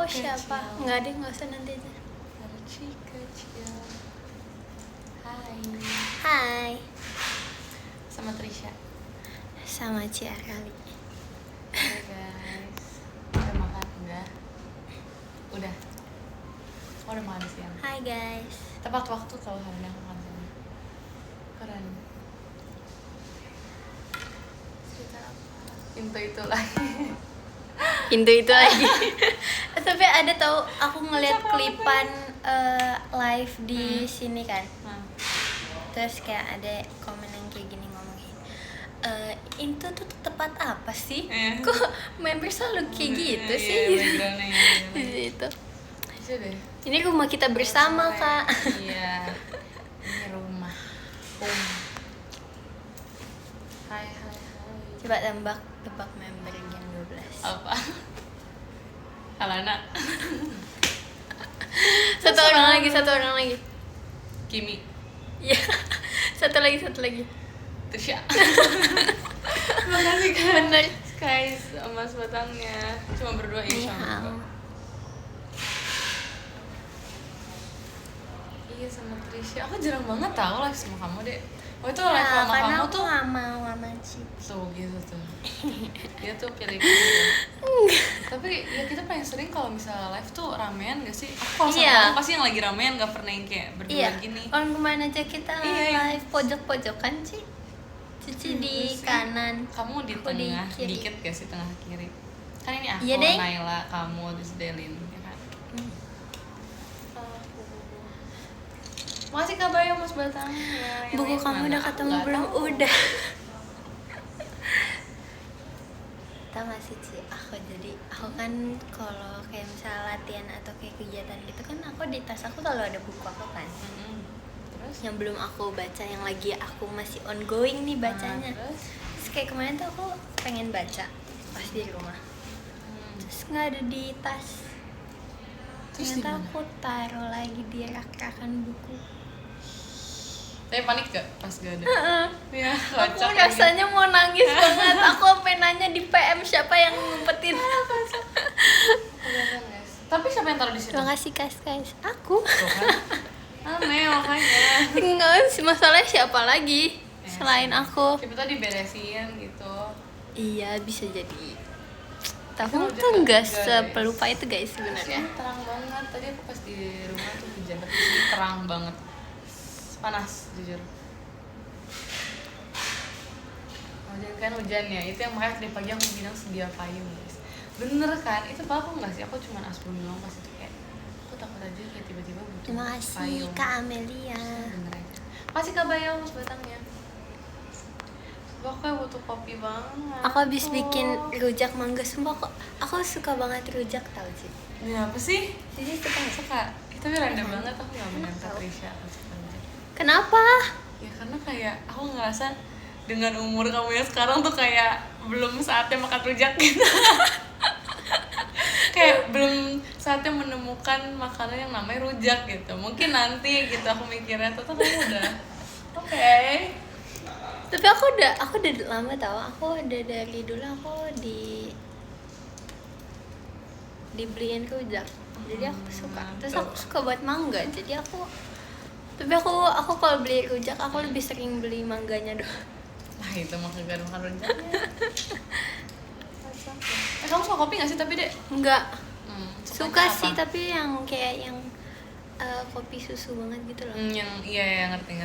siapa? kecil. Nggak deh, nggak usah nanti aja. Archie kecil. Hai. Hai, Sama Trisha. sama Cia kali. Hai guys. Udah makan? Udah. Oh, udah makan siang. Hai guys. Tepat waktu kalau hari ini aku makan siang. Keren. Cerita apa? Itu lagi. Pintu itu lagi. Tapi ada tahu aku ngeliat klipan live di sini kan. Terus kayak ada komen yang kayak gini ngomongin, itu tuh tempat apa sih? Kok member selalu kayak gitu sih? Di situ. Ini rumah kita bersama kak. Iya. Ini rumah. Hai. Coba tebak member Gen 12. Apa? Alana. Satu orang lagi. Kimi. Iya. Satu lagi. Trisha. Makasih kan. Bener. Guys, emas batangnya. Cuma berdua ya sama. Iya sama Trisha. Aku jarang banget tahu live sama kamu deh. Oh itu live sama kamu tuh. Karena aku sama Ci. Tuh gitu tuh. Dia tuh pilih. Tapi ya kita paling sering kalau misalnya live tuh ramean gak sih? Aku kalau sama kamu pasti yang lagi ramean, gak pernah yang kayak berdua gini. Orang kemana aja kita live pojok-pojokan sih. Cici di kanan. Kamu di tengah, dikit gak sih tengah kiri? Kan ini aku, Naila, kamu, terus Delin, ya kan? Makasih Kak Bayo, Mas Batang. Buku kamu udah ketemu belum? Udah. Tahu gak sih Ci, aku kan kalau kayak misalnya latihan atau kayak kegiatan gitu kan aku di tas aku selalu ada buku aku kan. Terus? Yang belum aku baca, yang lagi aku masih ongoing nih bacanya. Terus kayak kemarin tuh aku pengen baca pas di rumah. Terus nggak ada di tas. Ternyata aku taruh lagi di rak-rakan buku. Tapi panik gak pas gak ada? Ya, aku rasanya mau nangis banget. Aku sampai nanya di PM siapa yang ngumpetin. Tapi siapa yang taruh di situ? Terima kasih guys. Aku. Aneh makanya. Enggak, masalahnya siapa lagi selain aku? Siapa tadi beresin gitu. Iya, bisa jadi. Tapi tuh nggak sepelupa itu guys sebenarnya. Terang banget. Tadi aku pas di rumah tuh hujan, tapi sini terang banget. Panas jujur. Hujan ya. Itu yang makanya tadi pagi aku bilang sedia payung guys. Bener kan? Itu apa nggak sih? Aku cuma asbun doang pas itu kayak. Aku takut aja kayak tiba-tiba butuh Terima kasih payung. Kak Amelia. Bener aja. Kasih Kak Bayo Mas Batangnya. Aku kayak butuh kopi banget. Aku habis bikin rujak mangga, sumpah kok. Aku suka banget rujak tau sih. Ini apa sih? Jadi suka. Tapi random banget aku nggak menyangka Trisha. Kenapa? Ya karena kayak aku ngerasa dengan umur kamu yang sekarang tuh kayak belum saatnya makan rujak gitu. Kayak belum saatnya menemukan makanan yang namanya rujak gitu. Mungkin nanti gitu aku mikirnya tuh kamu udah oke. Tapi aku udah lama tau. Aku udah dari dulu aku dibeliin rujak. Jadi aku suka. Terus aku suka buat mangga. Jadi tapi aku kalau beli rujak aku lebih sering beli mangganya doang. Nah itu mah kagak makan rujaknya. Kamu suka kopi nggak sih tapi dek? Enggak. Suka apa? sih tapi yang kayak yang kopi susu banget gitu loh. Yang iya ngerti.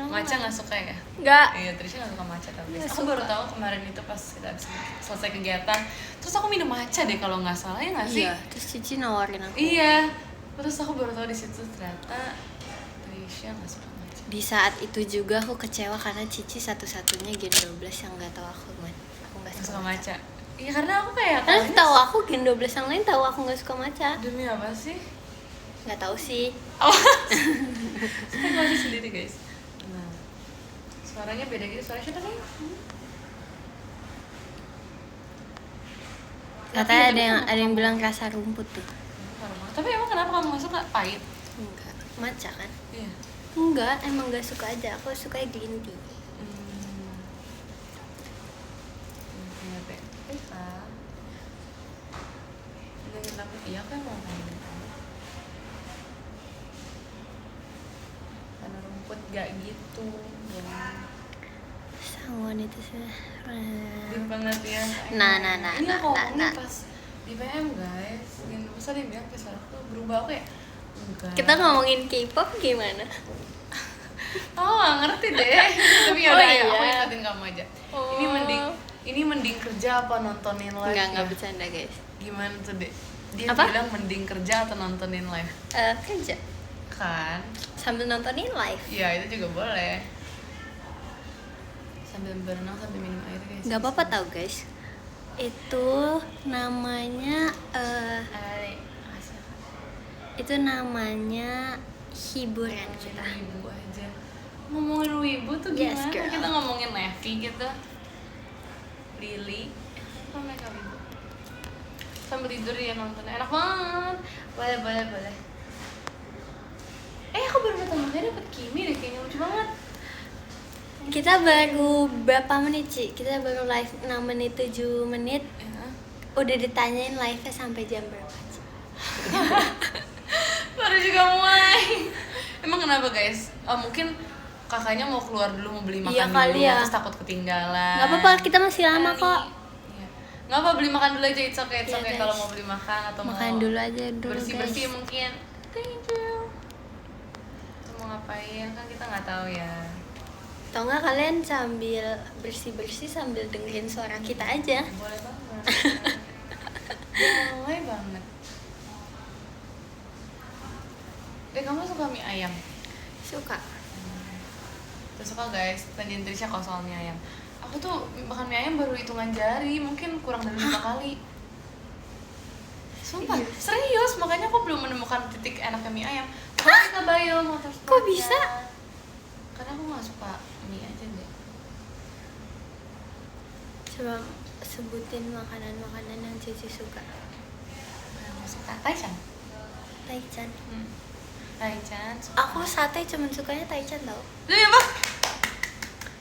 Matcha nggak suka ya? Enggak. Iya Trisha nggak suka matcha tapi Nggak aku suka. baru tahu kemarin itu pas kita habis selesai kegiatan. Terus aku minum matcha deh kalau nggak salah ya nggak sih? Iya. Terus Cici nawarin aku. Iya. Terus aku baru tahu di situ ternyata Trisha nggak suka matcha. Di saat itu juga aku kecewa karena Cici satu-satunya Gen 12 yang nggak tahu aku nggak Nggak suka suka matcha. Iya karena aku kayak Karena tahu aku Gen 12 yang lain tahu aku nggak suka matcha. demi apa sih? Nggak tahu sih. Oh. Saya nggak sendiri guys. Nah, suaranya beda gitu. Suaranya siapa nih? Katanya ada yang bilang rasa rumput tuh. Tapi emang kenapa kamu nggak suka? Pahit? Enggak. Matcha kan? Iya. Enggak, emang nggak suka aja. Aku suka green tea. pantengin aku, iya aku yang mau pantengin kamu. Karena rumput gak gitu ya. Sangon itu sih. Di pengertian Nah, ini aku ngomongnya pas di PM guys, yang masa dia bilang kayak suara aku berubah, aku ya enggak. Kita ngomongin K-pop gimana? Oh gak ngerti deh. Tapi yaudah Oh, ya, aku iya. ikutin kamu aja. Oh. Ini mending kerja apa nontonin live? Enggak ya? bercanda guys. Gimana tuh deh? Dia Apa? bilang mending kerja atau nontonin live Kerja kan? sambil nontonin live. Iya itu juga boleh. Sambil berenang sambil minum air guys. Nggak apa-apa tau guys. Itu namanya itu namanya hiburan kita. Wibu aja. Ngomongin wibu tuh gimana? Yes, girl. Kita ngomongin Levi gitu. Lily. Apa mereka wibu? Sambil tidur ya nontonnya enak banget. Boleh. Aku baru pertama kali dapet Kimi deh, kayaknya lucu banget. Kita baru berapa menit sih? Kita baru live 6 menit 7 menit. Ya. Udah ditanyain live-nya sampai jam berapa sih? Baru juga mulai. Emang kenapa guys? Mungkin kakaknya mau keluar dulu mau beli makan Iya dulu, kali ya. terus takut ketinggalan. Nggak apa-apa, kita masih lama kok. Iya. Nggak apa, beli makan dulu aja, it's okay, Iya, guys. kalau mau beli makan atau Makan mau dulu aja dulu bersih-bersih guys. mungkin. Thank you. Atau mau ngapain kan kita nggak tahu ya. Atau nggak kalian sambil bersih-bersih sambil dengerin suara kita aja. Boleh banget. Boleh banget. Kamu suka mie ayam? Suka. Tuh suka guys, tanyain Trisha kalau soal mie ayam. Aku tuh makan mie ayam baru hitungan jari, mungkin kurang dari 5 kali. Sumpah, Iya. serius, makanya aku belum menemukan titik enaknya mie ayam. Kita bayar motor Kok bisa? Karena aku gak suka mie aja deh. Coba sebutin makanan-makanan yang Cici suka. Yang suka Taichan. Taichan. Taichan. Aku sate cuman sukanya Taichan tau. Jadi apa?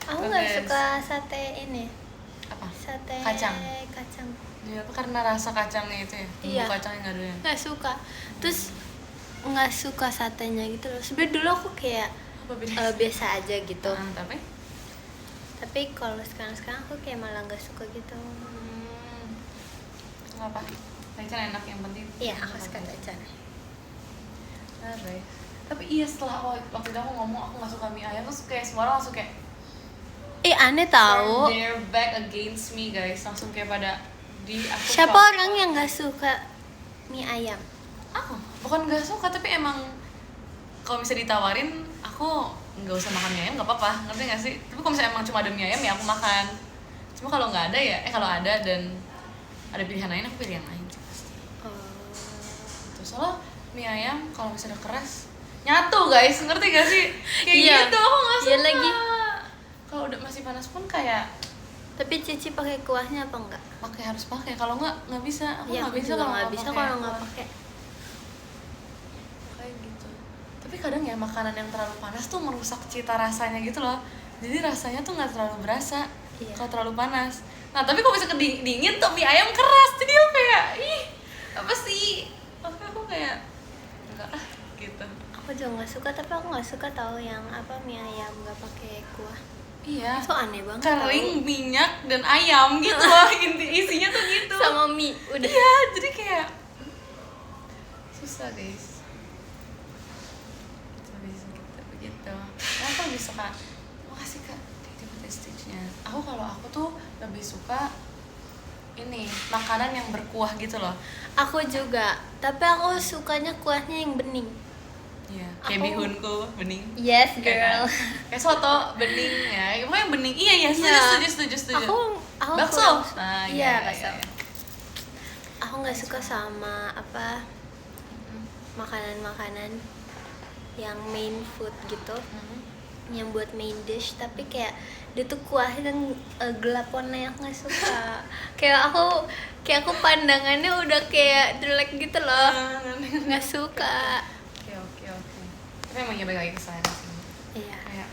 Aku nggak Bagus. suka sate ini. Apa? Sate Kacang. Kacang. Jadi apa? Karena rasa kacangnya itu ya. Bumbu Iya. kacangnya nggak doyan. Nggak suka. Terus nggak suka satenya gitu loh. Sebenernya dulu aku kayak Apa beda? biasa aja gitu. Tapi Tapi kalau sekarang aku kayak malah nggak suka gitu. nggak apa? Taichan enak, yang penting. Iya, aku suka Taichan. Nah, guys. Tapi iya, setelah waktu itu aku ngomong aku nggak suka mie ayam, terus kayak semua orang langsung kayak Aneh tahu. turn their back against me guys, langsung kayak pada di aku. Siapa shock. orang yang nggak suka mie ayam? Aku bukan nggak suka, tapi emang kalau bisa ditawarin aku nggak usah makan mie ayam nggak apa-apa, ngerti nggak sih? Tapi kalau misalnya emang cuma ada mie ayam ya aku makan. Cuma kalau nggak ada ya, kalau ada dan ada pilihan lain aku pilih yang lain sih pasti. Gitu. Soalnya mie ayam kalau misalnya keras nyatu guys, ngerti gak sih? Kayak Iya. gitu aku nggak suka. Iya lagi. Kalau udah masih panas pun kayak Tapi Cici pakai kuahnya apa enggak? harus pakai, kalau nggak bisa. Aku Iya, nggak aku bisa juga kalau nggak bisa kalau nggak kuah. pakai. Kayak gitu. Tapi kadang ya makanan yang terlalu panas tuh merusak cita rasanya gitu loh. Jadi rasanya tuh nggak terlalu berasa Iya. kalau terlalu panas. Nah tapi kalau bisa dingin tuh mie ayam keras, jadi aku kayak ih apa sih? Makanya aku kayak enggak ah gitu. Aku juga nggak suka, tapi aku nggak suka tahu yang apa mie ayam nggak pakai kuah. Iya. Itu aneh banget. Kering, minyak dan ayam gitu loh. Isinya tuh gitu. tahu. Sama mie udah. Iya, jadi kayak susah guys. Gitu bisa gitu begitu. Nah, aku lebih suka. Makasih kak, di stage-nya. Kalau aku tuh lebih suka ini makanan yang berkuah gitu loh. Aku juga, tapi aku sukanya kuahnya yang bening. Iya. Kayak Aku- bihunku bening. Yes, Kayak girl. kayak soto bening ya. Pokoknya yang bening. Iya, setuju. Aku Bakso. kurang- Nah, iya, iya, bakso. iya. Aku nggak suka sama apa makanan-makanan yang main food gitu, yang buat main dish, tapi kayak dia tuh kuahnya kan gelap warna, aku nggak suka. kayak aku pandangannya udah kayak jelek gitu loh, nggak suka. Oke. Tapi emang ya balik lagi ke selera sih. Iya. Kayak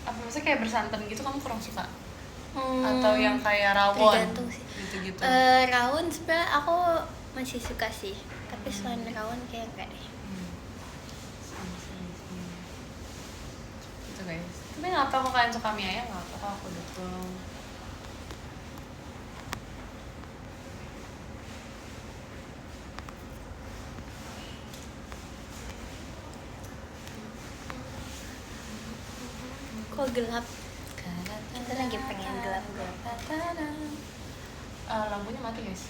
apa maksudnya kayak bersantan gitu kamu kurang suka? Hmm, Atau yang kayak rawon? tergantung sih. Gitu-gitu. Rawon sebenarnya aku masih suka sih, tapi selain rawan kayak enggak deh. Sama. Gitu guys. Tapi ngapa kok kalian suka mie ayam? Nggak apa-apa, aku dukung. Kok gelap? Kita lagi pengen gelap. Lampunya mati guys.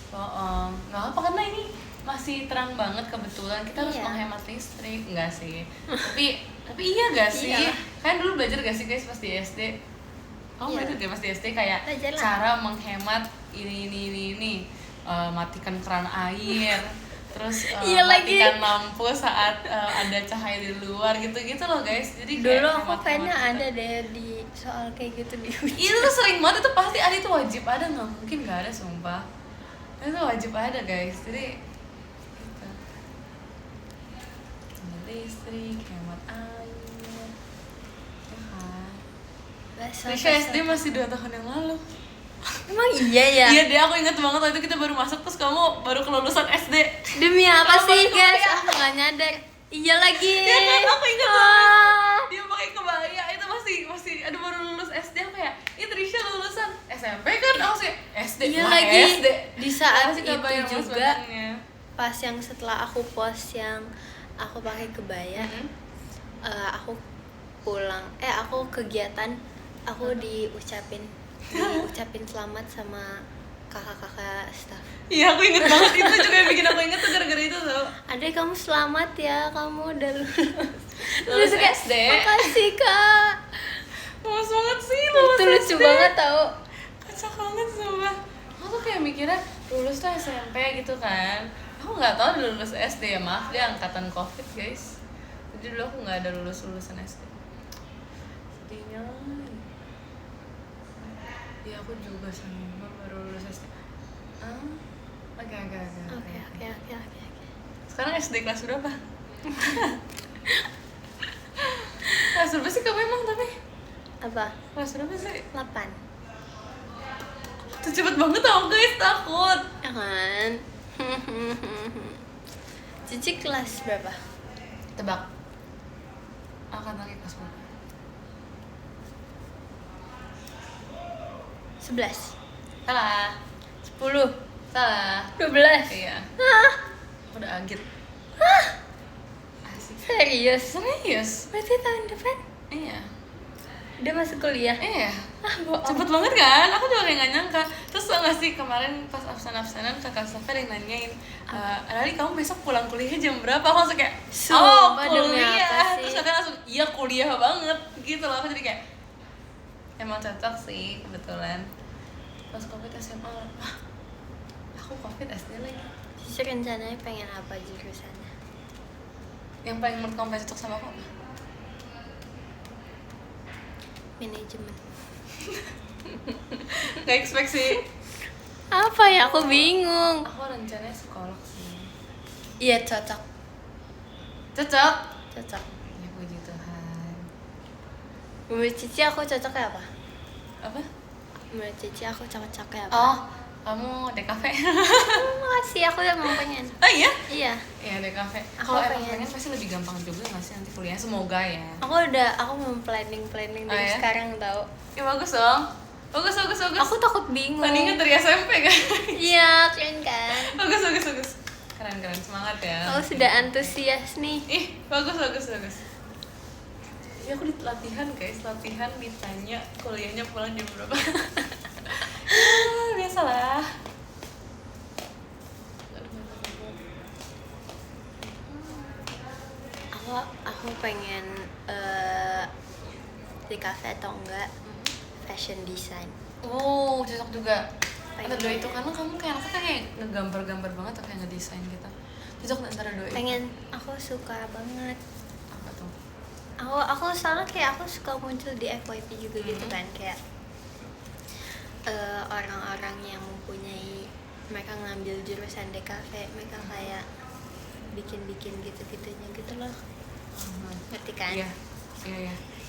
Bohong. Nggak apa karena ini masih terang banget kebetulan. Kita harus Iya. menghemat listrik. Enggak sih. tapi iya gak sih? Iya. Kalian dulu belajar gak sih guys pas di SD? Kamu Iya. belajar gak pas di SD kayak Belajar lah. cara menghemat ini. Matikan keran air. Terus Iya lagi. matikan lampu saat ada cahaya di luar gitu-gitu loh guys. Jadi kayak Dulu aku hemat-hemat kayaknya gitu. ada deh di soal kayak gitu di ujian. Itu tuh sering banget, itu pasti ada, itu wajib ada, nggak mungkin nggak ada sumpah. Itu wajib ada guys, jadi gitu. Hemat listrik, hemat air, ya kan. Risha SD masih 2 tahun yang lalu. Emang iya ya? Iya deh, aku inget banget waktu itu kita baru masuk terus kamu baru kelulusan SD. Demi apa Kamu sih baru guys? kebaya. Aku nggak nyadar. Iya lagi. Iya kan, aku inget Ah. banget. Dia pakai kebaya, itu masih aduh baru lulus SD apa ya? Itu Risha lulusan SMP kan, aku sih SD. Iya Wah, lagi. SD. Di saat Masih itu kebaya mas juga badannya. pas yang setelah aku post yang aku pakai kebaya, aku pulang, aku kegiatan, aku diucapin selamat sama kakak-kakak staff. Iya aku inget banget, itu juga yang bikin aku inget tuh gara-gara itu tuh. Adek kamu selamat ya, kamu udah lulus. Lulus kayak, SD. makasih kak. Lulus banget sih, Itu lulus lucu SD. banget tau. Kacau banget sumpah. Aku tuh kayak mikirnya lulus tuh SMP gitu kan. Aku nggak tahu udah lulus SD ya, maaf dia angkatan COVID guys. Jadi dulu aku nggak ada lulusan SD. Sedihnya. Ya aku juga sama baru lulus SD. Agak. Oke. Sekarang SD kelas berapa? Kelas berapa sih kamu emang tapi? Apa? Kelas berapa sih? 8. Itu cepet banget tau guys, takut. Ya kan? Cici kelas berapa? Tebak. Akan lagi kelas berapa? 11. Salah. 10. Salah. 12. Iya. Hah? Aku udah agit. Asik. Serius? Serius? Berarti tahun depan Iya. udah masuk kuliah? Iya. Bohong. Cepet banget kan? Aku juga kayak gak nyangka. Terus tau gak sih kemarin pas absen-absenan kakak Safa ada yang nanyain, Rali kamu besok pulang kuliahnya jam berapa? Aku langsung kayak, Sumpah, demi apa kuliah. sih? Terus kakak langsung, iya kuliah banget gitu loh. Aku jadi kayak, emang cocok sih kebetulan. Pas COVID SMA, aku COVID SD lagi. Cici rencananya pengen apa jurusannya? Yang paling menurut kamu paling cocok sama aku apa? Manajemen. Gak expect sih. Apa ya? Aku bingung. Aku rencananya psikolog sih. Iya cocok. Cocok? Cocok. Ya puji Tuhan. Menurut Cici aku cocoknya apa? Apa? Menurut Cici aku cocoknya apa? Oh, kamu DKV. Makasih, aku udah mau pengen. Oh iya? Iya. Iya DKV. Aku Kalau emang pengen. pengen pasti lebih gampang juga nggak sih nanti kuliah? Semoga ya. Aku mau planning dari Oh, ya? sekarang tau. Ya bagus dong. Bagus. Aku takut bingung. Tandingan dari SMP kan? Iya, keren kan? bagus. Keren semangat ya. Aku sudah antusias nih. Ih, bagus. Ya aku di latihan guys, ditanya kuliahnya pulang jam berapa. Ya, biasalah. Aku pengen di cafe atau enggak fashion design. Oh, cocok juga. Pengen. Antara dua itu karena kamu kayak anaknya kayak ngegambar-gambar banget atau kayak ngedesain gitu. Cocok antara dua itu. Pengen, aku suka banget. Apa tuh? Aku soalnya kayak aku suka muncul di FYP juga gitu kan, kayak orang-orang yang mempunyai, mereka ngambil jurusan DKV, mereka kayak bikin gitu-gitunya gitu loh. Ngerti kan? Iya.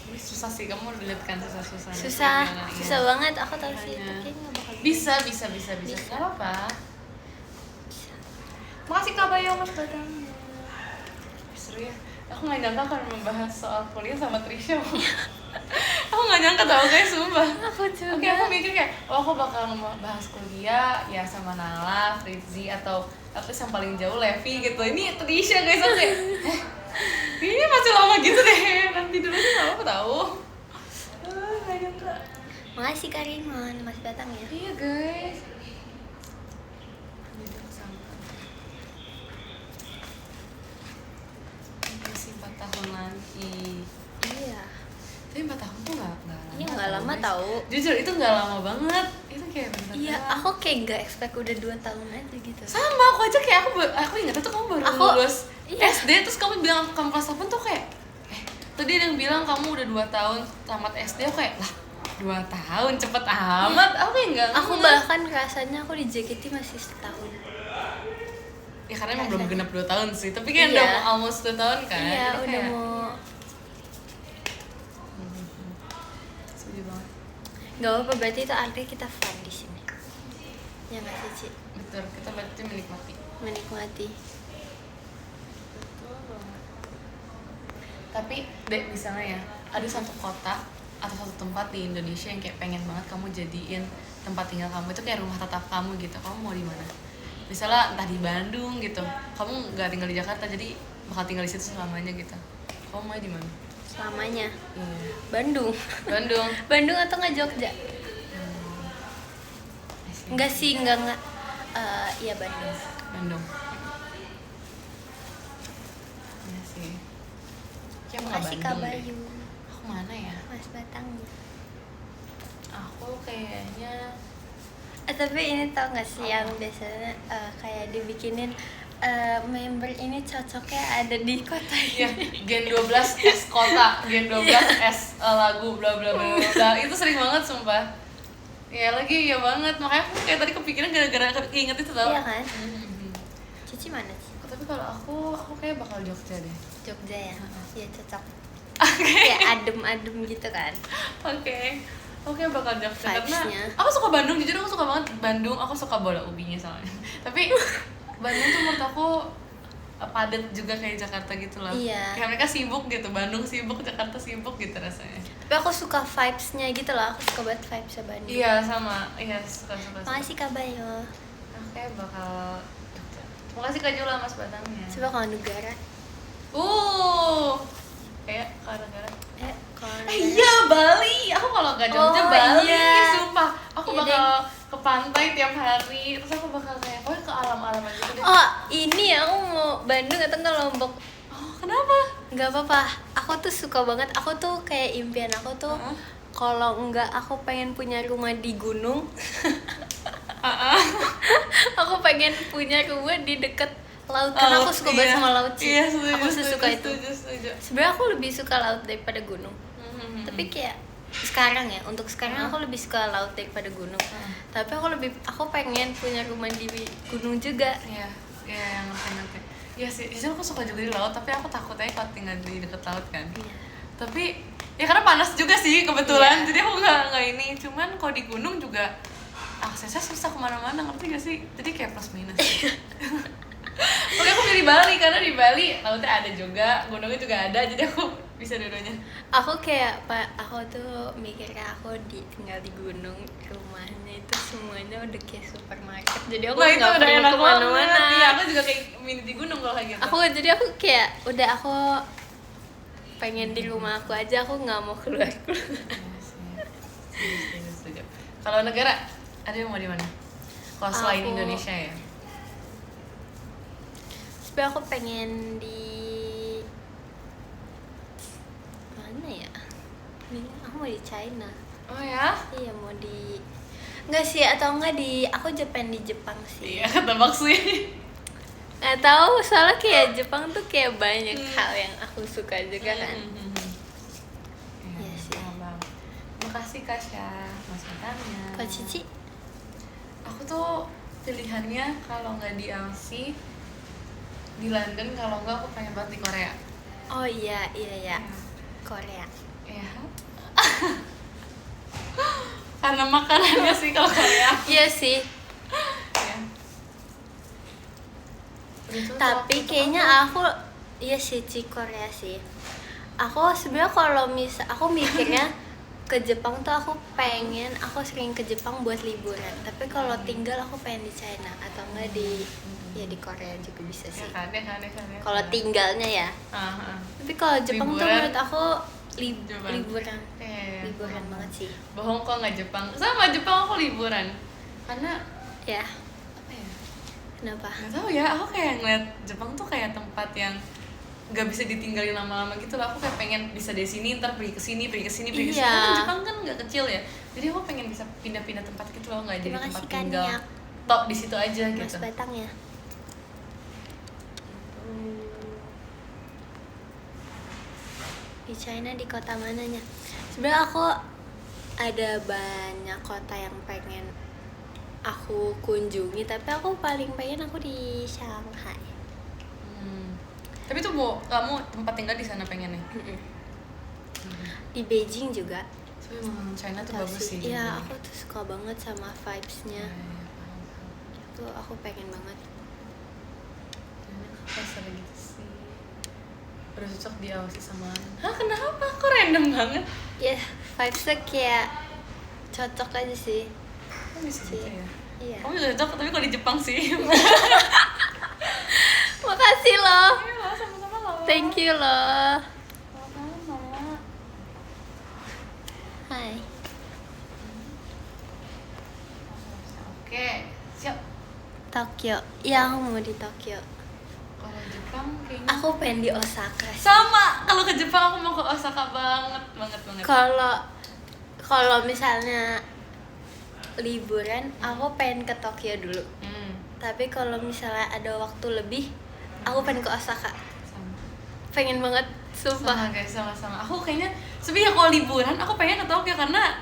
Ini susah sih, kamu udah lihat kan susah. Susah banget, aku tahu sih itu Makanya. kayaknya nggak bakal Bisa. Bisa. Gak apa-apa. Makasih Kak Bayo Mas Batang. Seru ya. Aku nggak nyangka akan membahas soal kuliah sama Trisha. Aku nggak nyangka tau guys, sumpah. Aku juga. Oke, aku mikir kayak, aku bakal bahas kuliah ya sama Nala, Fritzi, atau yang paling jauh Levi gitu. Ini Trisha guys, aku kayak, ini masih lama gitu deh. Nanti dulu aja nggak apa tahu. Nggak nyangka. Makasih Kak Rimon, Mas Batang ya. Iya guys. Jadi aku sangka. Masih 4 tahun lagi. Iya. Tapi 4 tahun tuh nggak lama. Iya nggak lama tahu. Jujur itu nggak lama banget. Itu kayak bener. Iya, aku kayak nggak expect udah 2 tahun aja gitu. Sama aku aja kayak aku ingat tuh kamu baru lulus SD terus kamu bilang kamu kelas 8 tuh kayak tadi ada yang bilang kamu udah 2 tahun tamat SD. Aku kayak lah 2 tahun cepet amat. Aku kayak nggak. Aku bahkan rasanya aku di JKT masih setahun. Ya karena emang belum genap 2 tahun sih. Tapi kayak udah mau almost 2 tahun kan. Iya, jadi udah kayak, mau. setuju banget. Gak apa-apa, berarti itu artinya kita fun di sini. Ya nggak sih, Ci? Betul, kita berarti menikmati. Menikmati. Betul banget. Tapi dek misalnya ya, ada satu kota atau satu tempat di Indonesia yang kayak pengen banget kamu jadiin tempat tinggal kamu, itu kayak rumah tetap kamu gitu. Kamu mau di mana? Misalnya entah di Bandung gitu. Kamu nggak tinggal di Jakarta, jadi bakal tinggal di situ selamanya gitu. Kamu mau di mana? Selamanya. Iya. Bandung. Bandung. Bandung atau nggak Jogja? Enggak sih, enggak. Iya Bandung. Bandung. Iya sih. Kayak mau Makasih Kak Bandung deh. Bayu. Aku mana ya? Mas Batang. Aku kayaknya Tapi ini tau gak sih yang biasanya kayak dibikinin member ini cocoknya ada di kota ya ini. Gen 12 S kota, Gen 12 S lagu bla bla bla bla. Itu sering banget sumpah. Ya lagi ya banget. Makanya aku kayak tadi kepikiran gara-gara keinget itu tau. Iya kan? Cici mana sih? Tapi kalau aku kayak bakal Jogja deh. Jogja ya? Iya cocok. Oke. Kayak adem-adem gitu kan. Oke, bakal Jogja karena Vibes-nya. aku suka Bandung, jujur aku suka banget Bandung. Aku suka bola ubinya soalnya. Tapi Bandung tuh menurut aku padat juga kayak Jakarta gitu loh. Iya. Kayak mereka sibuk gitu, Bandung sibuk, Jakarta sibuk gitu rasanya. Tapi aku suka vibes-nya gitu loh. Aku suka banget vibes-nya Bandung. Iya sama, iya suka. Makasih Kak Bayo. Oke, bakal Jogja. Terima kasih Kak Jula Mas Batangnya. Coba kalau negara. Kayak kalau negara. Kalau Iya Bali. Aku kalau nggak Jogja Bali, iya. sumpah. Aku Iya, bakal ke pantai tiap hari. Terus aku bakal kayak ke alam-alam gitu deh. Oh, ini aku mau Bandung atau enggak Lombok. Oh, kenapa? Nggak apa-apa. Aku tuh suka banget. Aku tuh kayak impian aku tuh kalau enggak aku pengen punya rumah di gunung. Aku pengen punya rumah di deket laut karena aku suka banget sama laut sih. Iya, setuju, Aku sesuka itu. Setuju. Sebenarnya aku lebih suka laut daripada gunung. Tapi kayak sekarang ya, untuk sekarang aku lebih suka laut daripada gunung. Tapi aku pengen punya rumah di gunung juga. Iya, yang ngerti. Iya sih, jujur aku suka juga di laut, tapi aku takut aja kalau tinggal di deket laut kan. Iya. Tapi ya karena panas juga sih kebetulan, Iya. jadi aku nggak ini. Cuman kalau di gunung juga aksesnya susah kemana-mana, ngerti gak sih? Jadi kayak plus minus. Oke, aku pilih Bali karena di Bali lautnya ada juga, gunungnya juga ada, jadi aku bisa dua-duanya. Aku kayak aku tuh mikirnya aku tinggal di gunung, rumahnya itu semuanya udah kayak supermarket, jadi aku Nah, itu nggak udah perlu enak kemana-mana. banget. Iya, aku juga kayak mini di gunung kalau kayak gitu. Aku kayak udah aku pengen di rumah aku aja, aku nggak mau keluar. Setuju. Kalau negara ada yang mau di mana? Kalau selain Aku- Indonesia ya. Sebenernya aku pengen di mana ya? Aku mau di China. Oh ya? Iya mau di Enggak sih, atau enggak aku di Jepang sih. Iya, ketebak sih. Nggak tahu, soalnya kayak Jepang tuh kayak banyak hal yang aku suka juga kan. Iya sih. Bang. Makasih Kasya, Mas Batangnya. Kok Cici? Aku tuh pilihannya kalau nggak di Aussie, di London, kalau nggak aku pengen banget di Korea. Oh iya. Korea. Iya. Karena makanannya sih kalau Korea. Iya sih. Ya. Udah cocok Tapi untuk kayaknya aku. aku iya sih Korea sih. Aku sebenarnya kalau aku mikirnya ke Jepang tuh aku sering ke Jepang buat liburan. Tapi kalau tinggal aku pengen di China atau enggak di Korea juga bisa sih. Ya kan. Kalau tinggalnya ya. Ah. Tapi kalau Jepang tuh Liburan. menurut aku Jepang. liburan. Iya. Liburan banget sih. Bohong kok nggak Jepang. Sama Jepang aku liburan. Karena Ya, apa ya? kenapa? Nggak tahu ya, aku kayak ngeliat Jepang tuh kayak tempat yang nggak bisa ditinggalin lama-lama gitu loh. Aku kayak pengen bisa dari sini ntar pergi ke sini pergi ke sini. Iya. Kan Jepang kan nggak kecil ya, jadi aku pengen bisa pindah-pindah tempat gitu loh, nggak jadi Terima tempat kasih, tinggal Kaniak. top di situ aja Mas gitu. Batang ya. Di China di kota mananya? Sebenarnya aku ada banyak kota yang pengen aku kunjungi, tapi aku paling pengen aku di Shanghai. Tapi tuh kamu tempat tinggal di sana pengen nih? Di Beijing juga. Tapi emang China tuh Tahu bagus sih. Iya, aku tuh suka banget sama vibes-nya. Paham. Tuh aku pengen banget. Kasar gitu sih. Udah cocok diawasi sama. Hah, kenapa? Kok random banget? Ya, vibes-nya kayak cocok aja sih. Kok bisa gitu ya? Iya. Kamu juga cocok, tapi kalau di Jepang sih. Makasih loh. Ayo, sama-sama loh. Thank you loh. Sama-sama. Hai. Oke, siap. Tokyo. Iya, aku mau di Tokyo. Kalau Jepang kayaknya Aku pengen di Osaka sih. sama. Kalau ke Jepang aku mau ke Osaka banget. Kalau misalnya liburan, aku pengen ke Tokyo dulu. Tapi kalau misalnya ada waktu lebih, aku pengen ke Osaka. Sama. Pengen banget, sumpah. Sama guys, sama-sama. Aku kayaknya sebenarnya kalau liburan aku pengen ke Tokyo karena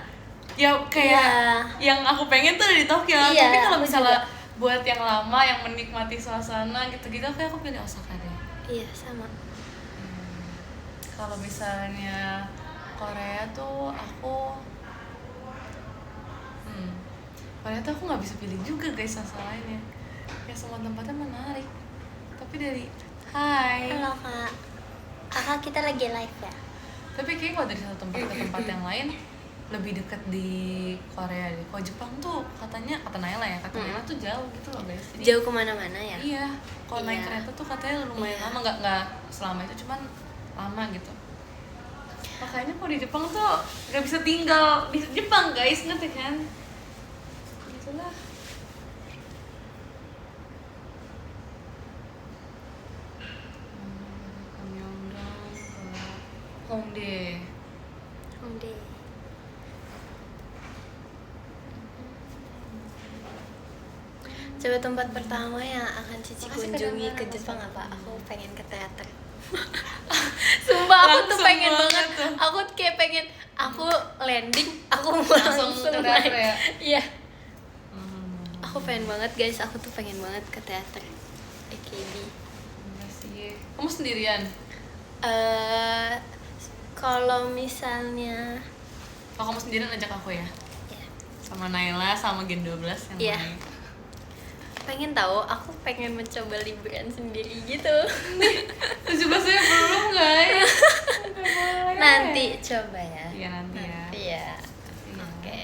ya kayak yang aku pengen tuh di Tokyo. Iya, Tapi kalau aku misalnya juga. buat yang lama yang menikmati suasana gitu-gitu, kayak aku pilih Osaka deh. Iya, sama. Kalau misalnya Korea tuh aku Korea tuh aku nggak bisa pilih juga guys masalahnya. Ya semua tempatnya menarik. Tapi dari Hai. Halo Kak. Kakak kita lagi live ya? Tapi kayaknya kalau dari satu tempat ke tempat yang lain lebih dekat di Korea deh. Kalau Jepang tuh kata Naila ya, Naila tuh jauh gitu loh guys. Jadi, Jauh kemana-mana ya? Iya. Kalau naik Iya. kereta tuh katanya lumayan Iya. lama, nggak selama itu, cuman lama gitu. Makanya kalau di Jepang tuh nggak bisa tinggal di Jepang guys, ngerti kan? Itulah. Hongdae. Hongdae. Coba tempat pertama yang akan Cici Makasih, kunjungi Kak ke Dana. Jepang apa? Aku pengen ke teater. Sumpah aku tuh Langsung pengen banget banget. tuh. Aku kayak pengen aku landing, aku mau Langsung langsung ke naik. teater ya? Iya. Aku pengen banget guys, aku tuh pengen banget ke teater. AKB. Enggak sih. Kamu sendirian? Kalau misalnya Kalau kamu sendirian ajak aku ya? ya, Sama Naila, sama Gen 12 yang Iya. lain. pengen tahu, aku pengen mencoba liburan sendiri gitu. 17 saya belum guys. Udah boleh. Nanti coba ya. Iya nanti ya. Iya. Nanti ya. Oke.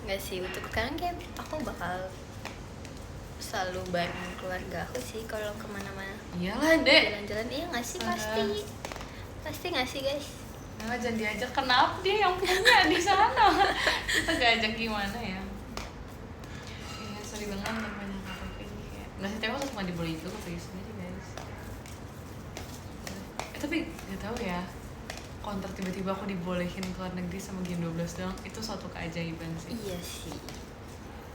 Nggak sih, untuk sekarang kayak aku bakal selalu bareng keluarga aku sih kalau kemana-mana Iyalah dek. jalan-jalan. Iya nggak sih, Astaga. pasti nggak sih guys. Nah, jangan diajak, kenapa dia yang punya di sana? Kita gak ajak gimana ya? Iya, sorry banget untuk banyak apa ini kayak. Nggak sih, tapi aku cuma dibolehin juga pergi sendiri guys. Tapi gak tahu ya. Konter tiba-tiba aku dibolehin ke luar negeri sama Gen 12 doang, itu suatu keajaiban sih. Iya sih.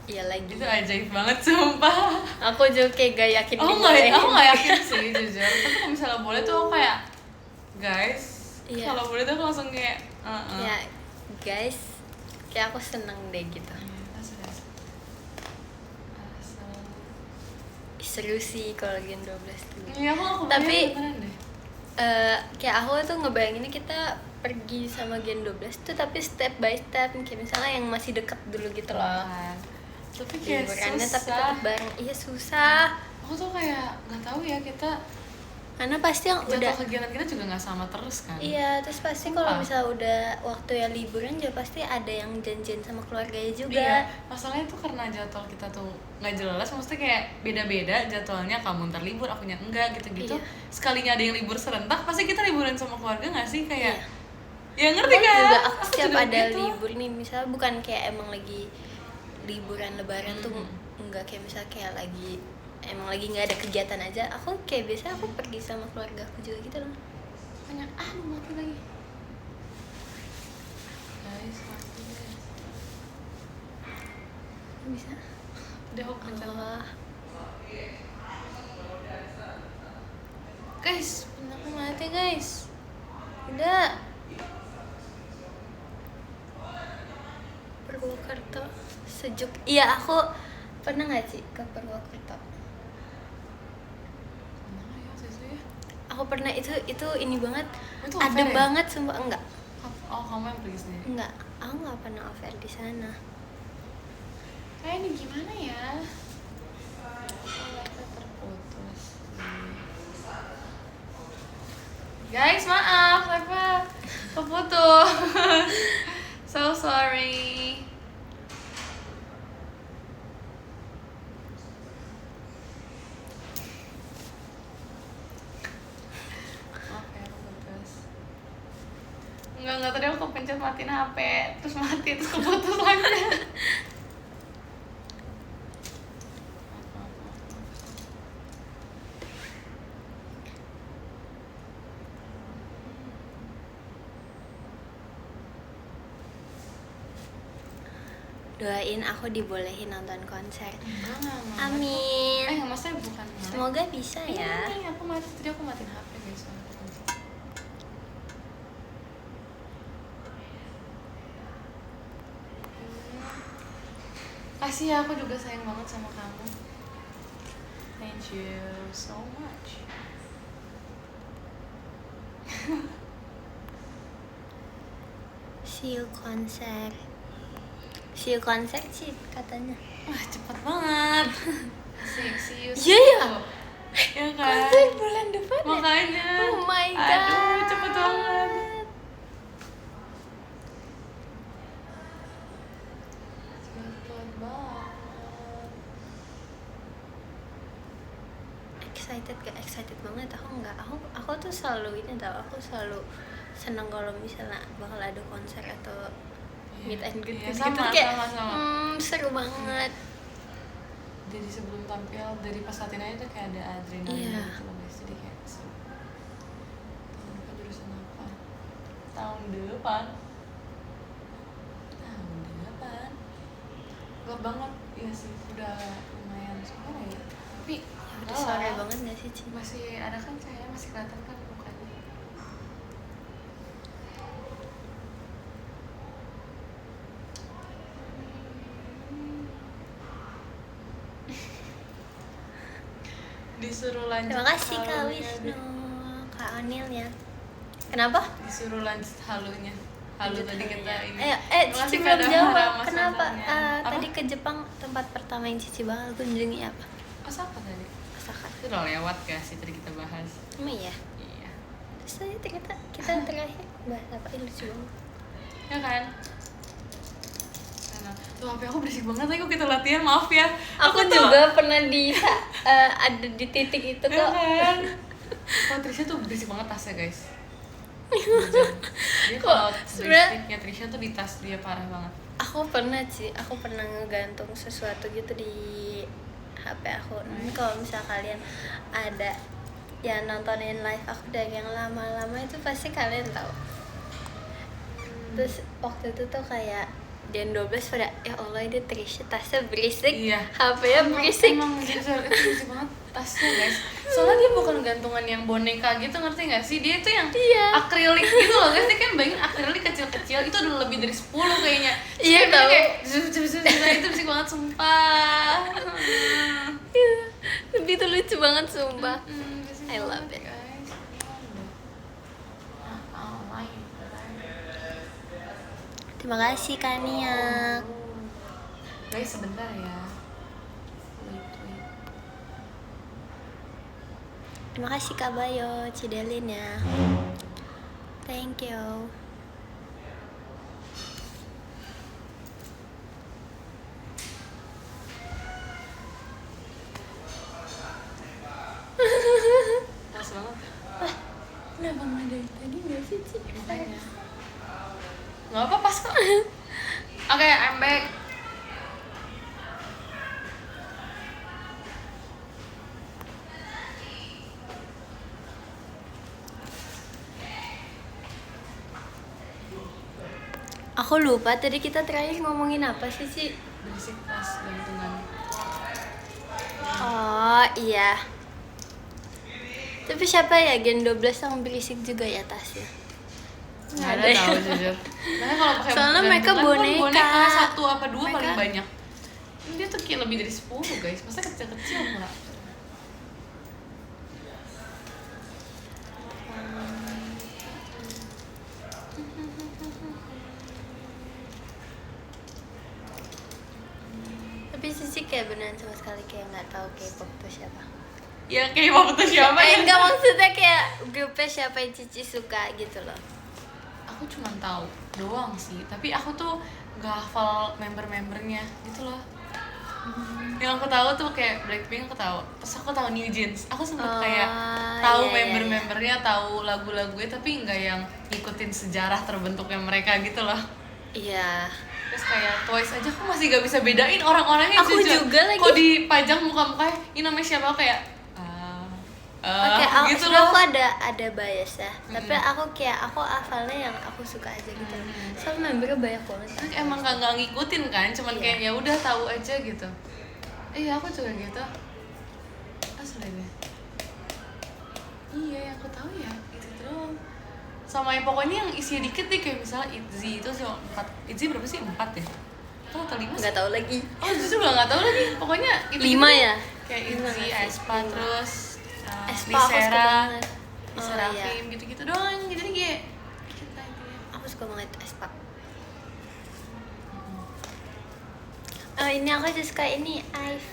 Iya lagi. Itu ajaib banget sumpah. Aku juga kayak gak yakin Aku dibolehin. nggak yakin sih jujur. Tapi kalau misalnya boleh tuh aku kayak guys. Iya. Kalau boleh tuh aku langsung kayak. Ya guys, kayak aku seneng deh gitu. Seru sih kalau Gen 12 tuh. Iya, aku Tapi- beneran deh. Kayak aku tuh ngebayanginnya kita pergi sama Gen 12 tuh tapi step by step, kayak misalnya yang masih deket dulu gitu loh. Kan. Tapi kayak liburannya tapi susah. tetap bareng. Iya susah. Aku tuh kayak nggak tahu ya, kita Karena pasti yang jadwal udah kegiatan kita juga nggak sama terus kan. iya, terus pasti kalau misalnya udah waktu ya liburan juga pasti ada yang janjian sama keluarganya juga. Iya, masalahnya tuh karena jadwal kita tuh nggak jelas, maksudnya kayak beda-beda jadwalnya, kamu ntar libur, akunya enggak gitu-gitu. Iya. Sekalinya ada yang libur serentak, pasti kita liburan sama keluarga nggak sih? Kayak, Iya. ya ngerti Aku kan? juga aku setiap juga ada gitu. libur nih, misalnya bukan kayak emang lagi liburan lebaran tuh enggak, kayak misalnya kayak lagi emang lagi nggak ada kegiatan aja, aku kayak biasa aku pergi sama keluarga aku juga gitu loh. Banyak, mati lagi. Guys, mati guys. Bisa. Udah aku pencet. Allah. Guys, Aku mati guys. Udah. Purwokerto sejuk. Iya, aku pernah nggak sih ke Purwokerto? Mana ya Susu ya? Aku pernah, itu ini banget. Itu Adem affair ya? banget sumpah. Enggak. Oh, kamu yang pergi sendiri? Enggak. Aku nggak pernah affair di sana. Kayak ini gimana ya? Live-nya terputus. Guys, maaf, live-nya terputus. So sorry. Maaf ya, keputus. Enggak, tadi aku kepencet matiin HP, terus mati, terus keputus live-nya. Doain aku dibolehin nonton konser. Enggak. Amin. Nggak, maksudnya bukan live. Semoga bisa ya. Ini aku mati, tadi aku matiin HP guys. Kasih ya, aku juga sayang banget sama kamu. Thank you so much. See you konser. See you konser sih katanya. Wah, cepet banget. See you Iya ya? Ya kan? Konser bulan depan ya? Makanya. Oh my god. Aduh, cepet banget. Cepet banget. Excited banget. Aku tuh selalu ini tau, aku selalu senang kalau misalnya bakal ada konser atau meet and greet Iya, gitu, sama, kayak sama. seru banget. Jadi sebelum tampil, dari pas latihan aja tuh kayak ada adrenalin Iya. gitu loh guys. Jadi kayak seru. Tahun depan jurusan apa? Tahun depan. Gelap banget. Iya sih, udah lumayan sore ya. Tapi Udah sore banget gak sih, Ci? masih ada kan cahaya, masih kelihatan kan mukanya. Disuruh lanjut. Terima kasih Kak halunya Wisnu, deh. Kak Onil ya. Kenapa? Disuruh lanjut halunya. Halu Lanjut tadi halunya. kita ini. Cici Makasih belum Kak jawab. Dahra, Mas Kenapa? Wandanya. Apa? Tadi ke Jepang tempat pertama yang Cici bakal kunjungi apa? Pas apa tadi? Osaka. Itu udah lewat gak sih tadi kita bahas? Emang iya? Iya. Terus tadi ternyata kita terakhir bahas apa? Ih, lucu banget. Ya kan? Karena tuh HP aku berisik banget tadi kok kita latihan, maaf ya. Aku tuh- juga pernah ada di titik itu Ya kok. kan? Kalau Trisha tuh berisik banget tasnya guys. Dia kalau sebenarnya- berisik Trisha tuh di tas dia parah banget. Aku pernah ngegantung sesuatu gitu di HP aku. Nanti kalau misal kalian ada yang nontonin live aku dari yang lama-lama itu pasti kalian tahu. Terus waktu itu tuh kayak Gen 12 pada ya Allah ini Trisha tasnya berisik, Iya. HP-nya berisik. Emang jujur itu berisik banget tasnya guys. Soalnya dia bukan gantungan yang boneka gitu, ngerti gak sih? Dia itu yang Iya. akrilik gitu loh guys. Dia kan bayangin akrilik kecil-kecil itu udah lebih dari 10 kayaknya. Terus Iya, kayak bener tahu. kayak itu berisik banget sumpah. Tapi itu lucu banget sumpah. Berisik I love banget, it. guys. Terima kasih Kania. Guys sebentar ya. Terima kasih Kak Bayo, Cidelin ya. Thank you. Pas banget. Kenapa nggak dari tadi nggak sih Ci? Makanya. Nggak apa pas kok. Oke, I'm back. Aku lupa tadi kita terakhir ngomongin apa sih Ci? Berisik pas gantungan. Oh iya. Tapi siapa ya Gen 12 yang berisik juga ya tasnya? Nggak ada tahu jujur. Karena kalau pakai Soalnya mereka gantungan kan boneka. satu apa dua Mereka- paling banyak. Dia tuh kayak lebih dari 10 guys. Masa kecil-kecil pula. Tapi Cici kayak beneran sama sekali kayak nggak tahu K-pop tuh siapa. Ya kayak waktu siapa ya? Enggak maksudnya kayak grupnya siapa yang Cici suka gitu loh. Aku cuma tahu doang sih, tapi aku tuh gak hafal member-membernya gitu loh. Yang aku tahu tuh kayak Blackpink aku tahu, terus aku tahu New Jeans. Aku sempet kayak tahu iya, member-membernya, tahu lagu-lagunya, tapi nggak yang ngikutin sejarah terbentuknya mereka gitu loh. Iya. Terus kayak Twice aja aku masih gak bisa bedain orang-orangnya. Aku jujur. juga lagi. Kok dipajang muka-mukanya, ini namanya siapa, aku kayak Oke, aku gitu sebenarnya loh. aku ada bias ya. Tapi aku hafalnya yang aku suka aja gitu. Soalnya membernya banyak banget. Terus emang nggak ngikutin kan, cuman Iya. kayak ya udah tahu aja gitu. Iya aku juga gitu. Asli deh. Iya yang aku tahu ya itu doang. Sama yang pokoknya yang isinya dikit deh, kayak misalnya ITZY itu cuma 4. ITZY berapa sih? 4 ya? Atau 5 sih? Nggak tahu lagi. Oh justru nggak tahu lagi. Pokoknya itu 5 ya? Kayak Lima ITZY, nggak sih? aespa, Lima. terus aespa aku suka Lisera, banget. Lisera Oh, iya. Film gitu-gitu doang. Jadi kayak kita intinya. Aku suka banget aespa. Oh ini aku juga suka ini Ive.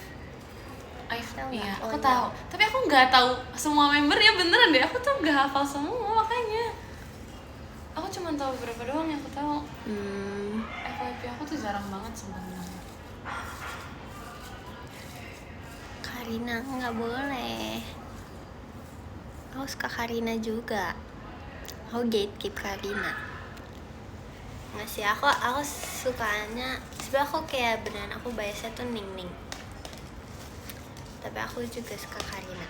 Tahu nggak? Iya, Oh, aku iya. tahu. Tapi aku nggak tahu semua membernya beneran deh. Aku tuh nggak hafal semua makanya. Aku cuma tahu beberapa doang yang aku tahu. FYP aku tuh jarang banget sebenarnya. Karina nggak boleh. Aku suka Karina juga. Aku gatekeep Karina. Nggak sih, aku sukanya sebenarnya aku kayak beneran aku biasanya tuh Ning. Tapi aku juga suka Karina.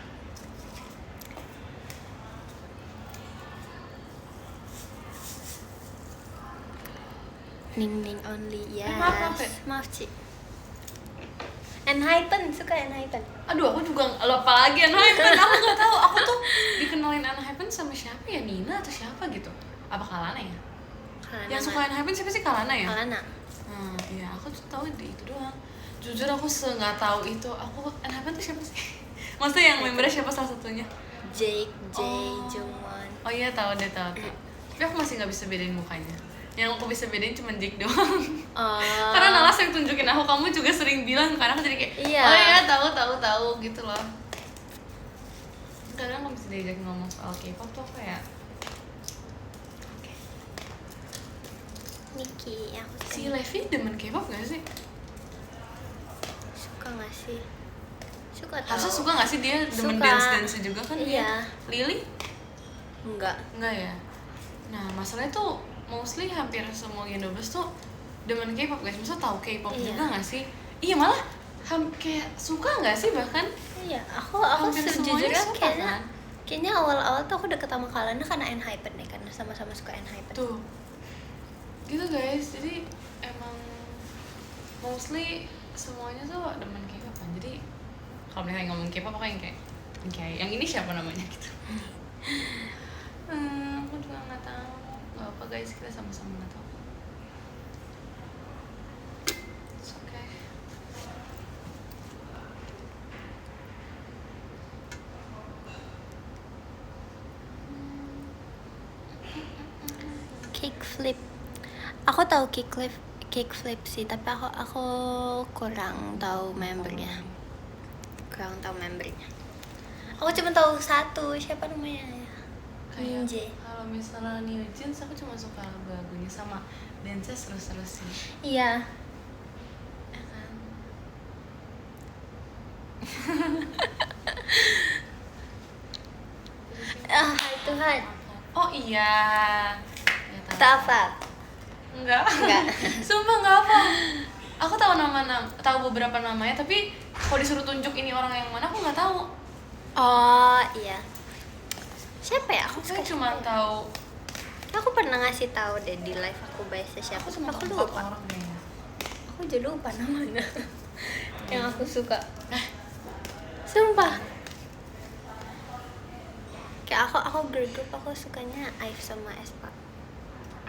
Ning only, yes. maaf ya? Maaf Ci. Enhypen, suka Enhypen. Aduh, aku juga lupa lagi Hypen. Aku nggak tahu. Aku tuh dikenalin Hypen sama siapa ya? Nina atau siapa gitu? Apa Kalana ya? Kalana Yang suka Hypen siapa sih? Kalana ya? Kalana. Iya, aku tuh tahu di itu doang. Jujur aku nggak tahu itu. Aku Hypen tuh siapa sih? Maksudnya yang membernya siapa salah satunya? Jake, Oh. Jungwon. Oh iya tahu deh tahu. Tapi aku masih nggak bisa bedain mukanya. Yang aku bisa bedain cuma Jake doang. Karena Nalas yang tunjukin aku, kamu juga sering bilang karena aku jadi kayak Iya. oh iya tahu gitu loh. Kadang kalau bisa diajak ngomong soal K-pop tuh aku kayak Niki, aku suka. si Levi demen K-pop gak sih? Suka nggak sih? Suka tau. Harusnya suka gak sih dia demen Suka. dance juga kan Iya. dia? Lily? Enggak. Enggak ya? Nah masalahnya tuh mostly hampir semua Gen 12 tuh demen K-pop guys. Maksudnya tahu K-pop Iya. juga gak sih? Iya malah kayak suka gak sih bahkan? Iya, aku Hampir sejujurnya semuanya suka, kan? kayaknya awal-awal tuh aku deket sama Kalana karena Enhypen deh, karena sama-sama suka Enhypen. Tuh gitu guys, jadi emang mostly semuanya tuh demen K-pop kan. Jadi kalau misalnya ngomong K-pop aku yang kayak yang ini siapa namanya gitu. Aku juga nggak tahu. Gak apa guys, kita sama-sama nggak tahu. It's okay. Kickflip. Aku tahu kickflip sih, tapi aku kurang tahu membernya. Aku cuma tahu satu, siapa namanya ya? Kayak Ninja. kalau misalnya New Jeans aku cuma suka lagu-lagunya sama dance seru-seru sih. Iya. Ya kan? Ah, Tuhan. Oh iya. Ya, tahu. Tak apa. Enggak. Enggak. Sumpah enggak apa. Aku tahu tahu beberapa namanya, tapi kalau disuruh tunjuk ini orang yang mana aku nggak tahu. Oh, iya. Siapa ya? Aku Saya suka cuma siapa ya? tahu. Aku pernah ngasih tahu deh di live aku bahasa siapa. Aku cuma Aku tahu 4 lupa. orang kayaknya. Aku jadi lupa namanya. Yang aku suka. Sumpah. Kayak aku girl group aku sukanya Aif sama Espa.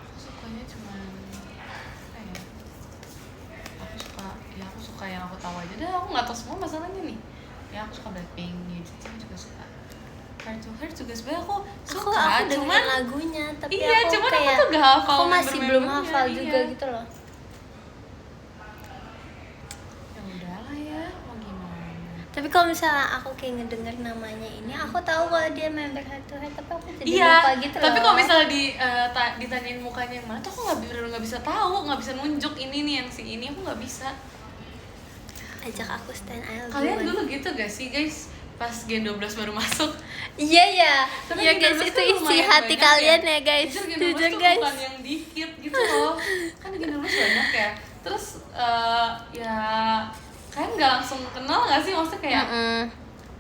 Aku sukanya cuma apa ya? Aku suka yang aku tahu aja. Dah aku nggak tahu semua masalahnya nih. Ya aku suka Blackpink, gitu aku juga suka. Heart to Heart juga sebenarnya aku suka, Aku dengerin cuman lagunya, tapi iya, aku cuman kayak aku tuh gak hafal aku masih belum member-membernya, hafal iya. juga gitu loh. Ya udahlah ya, mau gimana? Tapi kalau misalnya aku kayak ngedenger namanya ini, aku tahu kalau dia member Heart to Heart, tapi aku jadi Iya, lupa gitu loh. tapi kalau misalnya ditanyain mukanya yang mana tuh aku nggak bisa tahu, nggak bisa nunjuk ini nih yang si ini, aku nggak bisa. Ajak aku stand aisle Kalian duluan. dulu gitu gak sih guys? Pas Gen 12 baru masuk. Iya ya. Tapi Iya Gen 12 guys, itu tuh isi lumayan hati banyak kalian ya guys. Jujur Gen 12 Jujur tuh guys. bukan yang dikit gitu loh. Kan Gen 12 banyak ya. Terus ya kalian gak langsung kenal gak sih? Maksudnya kayak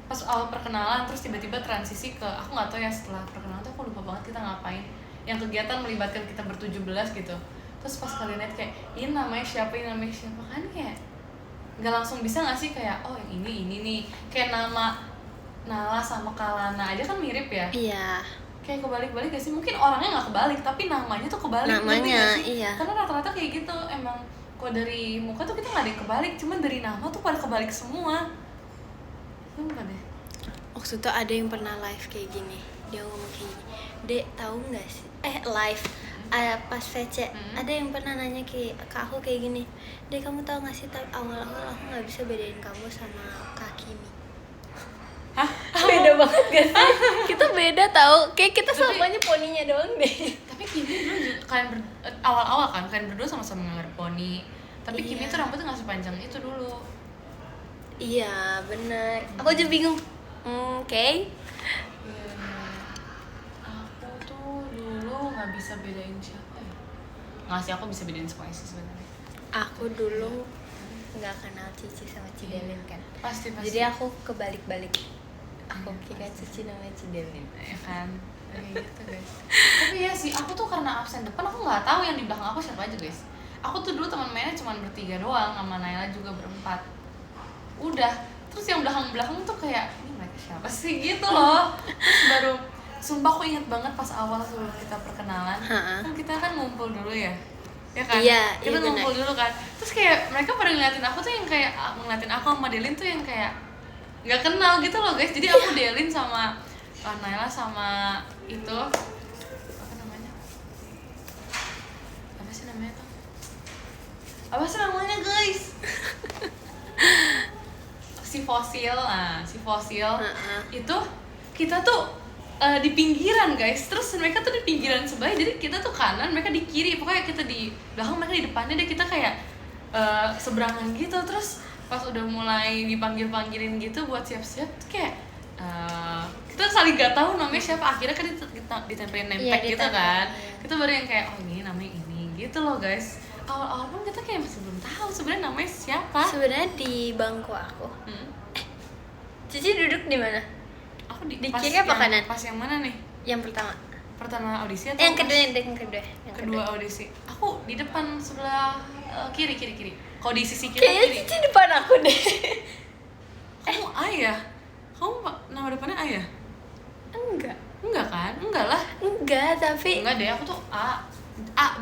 pas awal perkenalan terus tiba-tiba transisi ke aku nggak tahu ya, setelah perkenalan tuh aku lupa banget kita ngapain. Yang kegiatan melibatkan kita ber-17 gitu. Terus pas kalian lihat kayak ini namanya siapa kan kayak nggak langsung bisa nggak sih kayak oh yang ini nih, kayak nama Nala sama Kalana aja kan mirip ya, Iya. kayak kebalik-balik gak sih? Mungkin orangnya nggak kebalik tapi namanya tuh kebalik. Namanya, ngerti gak sih? iya. Karena rata-rata kayak gitu emang. Kok dari muka tuh kita nggak ada yang kebalik, cuman dari nama tuh pada kebalik semua. Sumpah deh. Waktu itu ada yang pernah live kayak gini. Dia ngomong kayak gini. Dek, tahu nggak sih? Live. Pas VC ada yang pernah nanya ke aku kayak gini. Dek, kamu tahu nggak sih awal-awal aku nggak bisa bedain kamu sama Kak Kimi. Hah? Beda banget gak sih? Kita beda tahu. Kayak kita Tapi- semuanya poninya doang deh. Tapi Kimi dulu awal-awal kan kalian berdua sama-sama ngelar poni. Tapi Kimi Iya. tuh rambutnya nggak sepanjang itu dulu. Iya, bener. Aku aja bingung. Oke. Iya. Aku tuh dulu nggak bisa bedain siapa ya. Nggak sih, aku bisa bedain semuanya sih sebenarnya. Aku dulu nggak kenal Cici sama Cidelin kan. Pasti. Jadi aku kebalik-balik. Aku kira Cici namanya Cidelin. Ya kan. Kayak gitu guys. Tapi ya sih, aku tuh karena absen depan aku nggak tahu yang di belakang aku siapa aja guys. Aku tuh dulu teman mainnya cuma bertiga doang, sama Naila juga berempat. Udah. Terus yang belakang tuh kayak ini mereka siapa sih gitu loh. Terus baru sumpah aku inget banget pas awal sebelum kita perkenalan. Ha-ha. Kan kita kan ngumpul dulu ya. Ya kan? Iya, Kita iya ngumpul benar. dulu kan. Terus kayak mereka pada ngeliatin aku tuh yang kayak ngeliatin aku sama Delin tuh yang kayak nggak kenal gitu loh guys. Jadi aku Delin sama Naila sama itu apa namanya? Apa sih namanya tuh? Apa sih namanya guys? Si fosil Ha-ha. itu kita tuh di pinggiran guys, terus mereka tuh di pinggiran sebelah, jadi kita tuh kanan, mereka di kiri, pokoknya kita di belakang, mereka di depannya deh, kita kayak seberangan gitu. Terus pas udah mulai dipanggilin gitu buat siap-siap tuh kayak kita saling gak tahu namanya siapa, akhirnya kan ditempelin name Iya, tag gitu ditempel, kan, iya. kita baru yang kayak oh ini namanya ini gitu loh guys. Awal-awal pun kita kayak masih belum tahu sebenarnya namanya siapa. Sebenarnya di bangku aku. Cici duduk di mana? Aku Di pas kiri apa yang- kanan? Pas yang mana nih? Yang pertama. Pertama audisi atau Yang pas kedua, yang kedua. Yang kedua audisi? Aku di depan sebelah kiri. Kalau di sisi kita Kayaknya kiri. Cici depan aku deh. Kamu ayah? Kamu nama depannya ayah? Enggak. Enggak kan? Enggak lah. Enggak, tapi Enggak deh, aku tuh A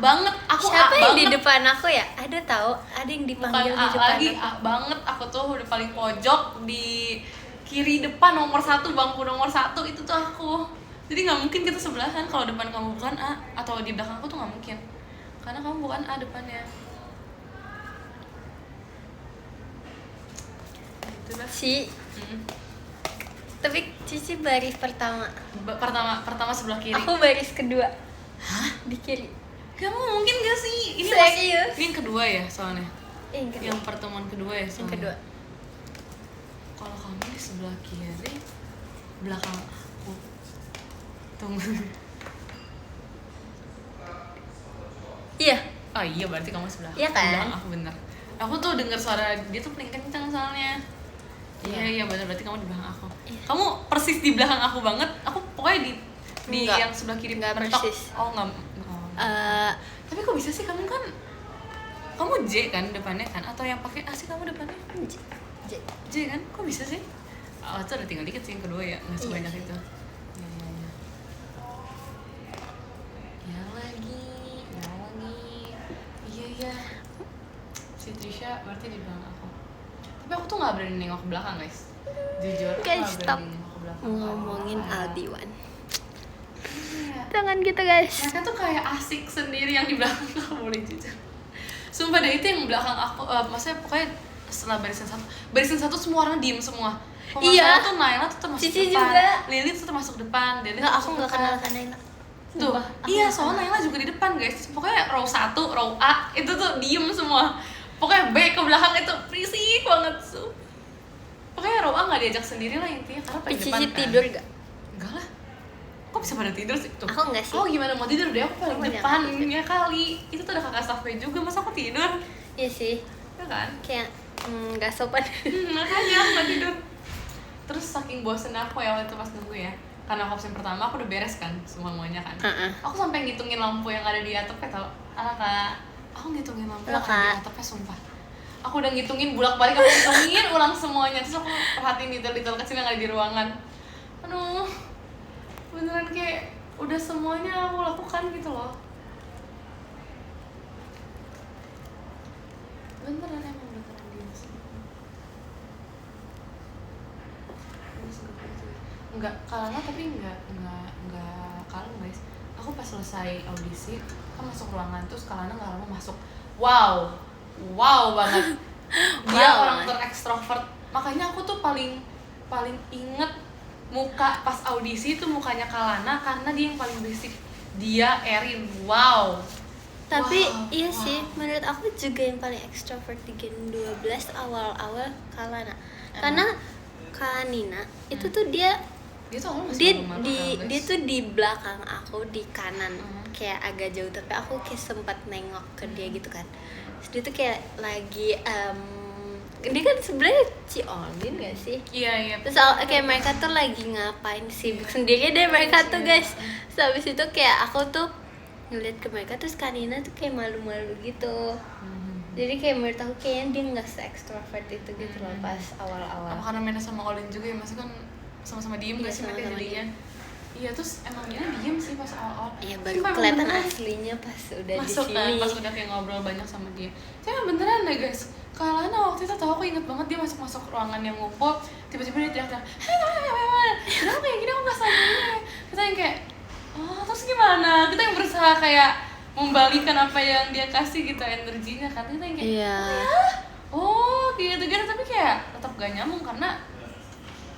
banget. Aku siapa A yang banget. di depan aku ya? Ada tahu, ada yang Bukan dipanggil A di depan lagi, aku. A banget. Aku tuh udah paling pojok di kiri depan nomor 1, bangku nomor 1 itu tuh aku. Jadi nggak mungkin kita sebelahan kalau depan kamu bukan A atau di belakang aku tuh nggak mungkin. Karena kamu bukan A depannya. Itu lah. Si, Mm. tapi Cici baris pertama. Pertama sebelah kiri. Aku baris kedua. Hah? Di kiri. Kamu mungkin gak sih? Serius? Ini yang kedua ya soalnya. Yang kedua. Yang pertemuan kedua ya soalnya. Yang kedua. Kalau kamu di sebelah kiri, belakang aku. Tunggu. Iya. Oh iya, berarti kamu sebelah. Iya kan? Belakang aku bener. Aku tuh dengar suara dia tuh paling kencang soalnya. Iya bener, berarti kamu di belakang aku. Iya. Kamu persis di belakang aku banget. Aku pokoknya di Enggak. yang sebelah kiri Enggak mentok. persis. Oh enggak. Oh. Tapi kok bisa sih kamu kan? Kamu J kan depannya kan? Atau yang pakai A sih kamu depannya? J kan? Kok bisa sih? Oh, itu udah tinggal dikit sih yang kedua ya, nggak sebanyak itu. Ya lagi. Iya. Si Trisha berarti di belakang aku. Tapi aku tuh nggak berani nengok ke belakang guys. Jujur, aku Guys, nggak stop berani nengok ke belakang. ngomongin Aldiwan. Iya. Jangan gitu guys. Mereka tuh kayak asik sendiri yang di belakang aku, boleh jujur. Sumpah deh, itu yang belakang aku, maksudnya pokoknya setelah barisan satu semua orang diem semua. Kalau nggak Iya. salah tuh Naila tuh termasuk Cici depan, juga. Lili tuh termasuk depan, Dede Enggak, aku termasuk nggak depan. kenal Naila. Tuh, Sumpah, aku iya nggak soalnya kenal. Naila juga di depan guys. Pokoknya row 1, row A itu tuh diem semua. Pokoknya B ke belakang itu berisik banget tuh. Pokoknya row A nggak diajak sendiri lah intinya karena paling depan Cici kan. tidur gak? Enggak lah. Kok bisa pada tidur sih tuh? Aku nggak sih. Oh gimana mau tidur deh, aku paling Aku depan nggak tidur. ya kali. Itu tuh ada kakak staffnya juga, masa aku tidur? Iya sih. Ya kan? Kayak nggak sopan. Makanya aku nggak tidur. Terus saking bosen aku ya waktu itu pas nunggu ya, karena vaksin pertama aku udah beres kan semuanya kan. Aku sampai ngitungin lampu yang ada di atapnya tau. Kak, aku ngitungin lampu yang ada di atapnya sumpah. Aku udah ngitungin bolak-balik, aku ngitungin ulang semuanya. Terus aku perhatiin detail-detail kecil yang ada di ruangan. Aduh, beneran kayak udah semuanya aku lakukan gitu loh. Beneran emang beneran dia enggak kalana, tapi enggak kalem guys. Aku pas selesai audisi kan masuk ruangan, terus kalana nggak lama masuk. Wow banget. Dia Wow. orang terekstrovert, makanya aku tuh paling inget muka pas audisi itu mukanya Kalana karena dia yang paling berisik. Dia Erin, wow. Tapi Wow, iya wow. sih, menurut aku juga yang paling ekstrovert di Gen 12 awal-awal Kalana. Karena Kanina itu tuh dia tuh awalnya masih dia malu-malu di kan, guys. dia tuh di belakang aku di kanan, kayak agak jauh, tapi aku kayak sempat nengok ke dia gitu kan. Terus dia tuh kayak lagi dia kan sebenarnya Ciolin gak sih? Iya. Terus kayak mereka tuh lagi ngapain, sibuk sendiri deh mereka tuh guys. Terus habis itu kayak aku tuh ngeliat ke mereka, terus Kanina tuh kayak malu-malu gitu. Jadi kayak menurut aku kayaknya dia nggak se-extrovert itu gitu loh pas awal-awal. Apa karena mainnya sama Olin juga ya, maksudnya kan sama-sama diem Iya, gak sih mereka sama-sama jadinya? Iya, terus emang dia diem sih pas awal-awal. Iya, Tapi baru emang kelihatan beneran aslinya pas udah masuk di kan, sini. pas udah kayak ngobrol banyak sama dia. Tapi emang beneran deh guys, Kalana waktu itu tau, aku inget banget dia masuk ruangan yang ngumpul, tiba-tiba dia teriak-teriak, kenapa kayak gini, aku gak sama ini. Kita yang kayak, oh terus gimana? Kita yang berusaha kayak membalikan apa yang dia kasih gitu, energinya kan. Kita yang kayak, Iya. oh kayak gitu-gitu, tapi kayak tetap gak nyambung karena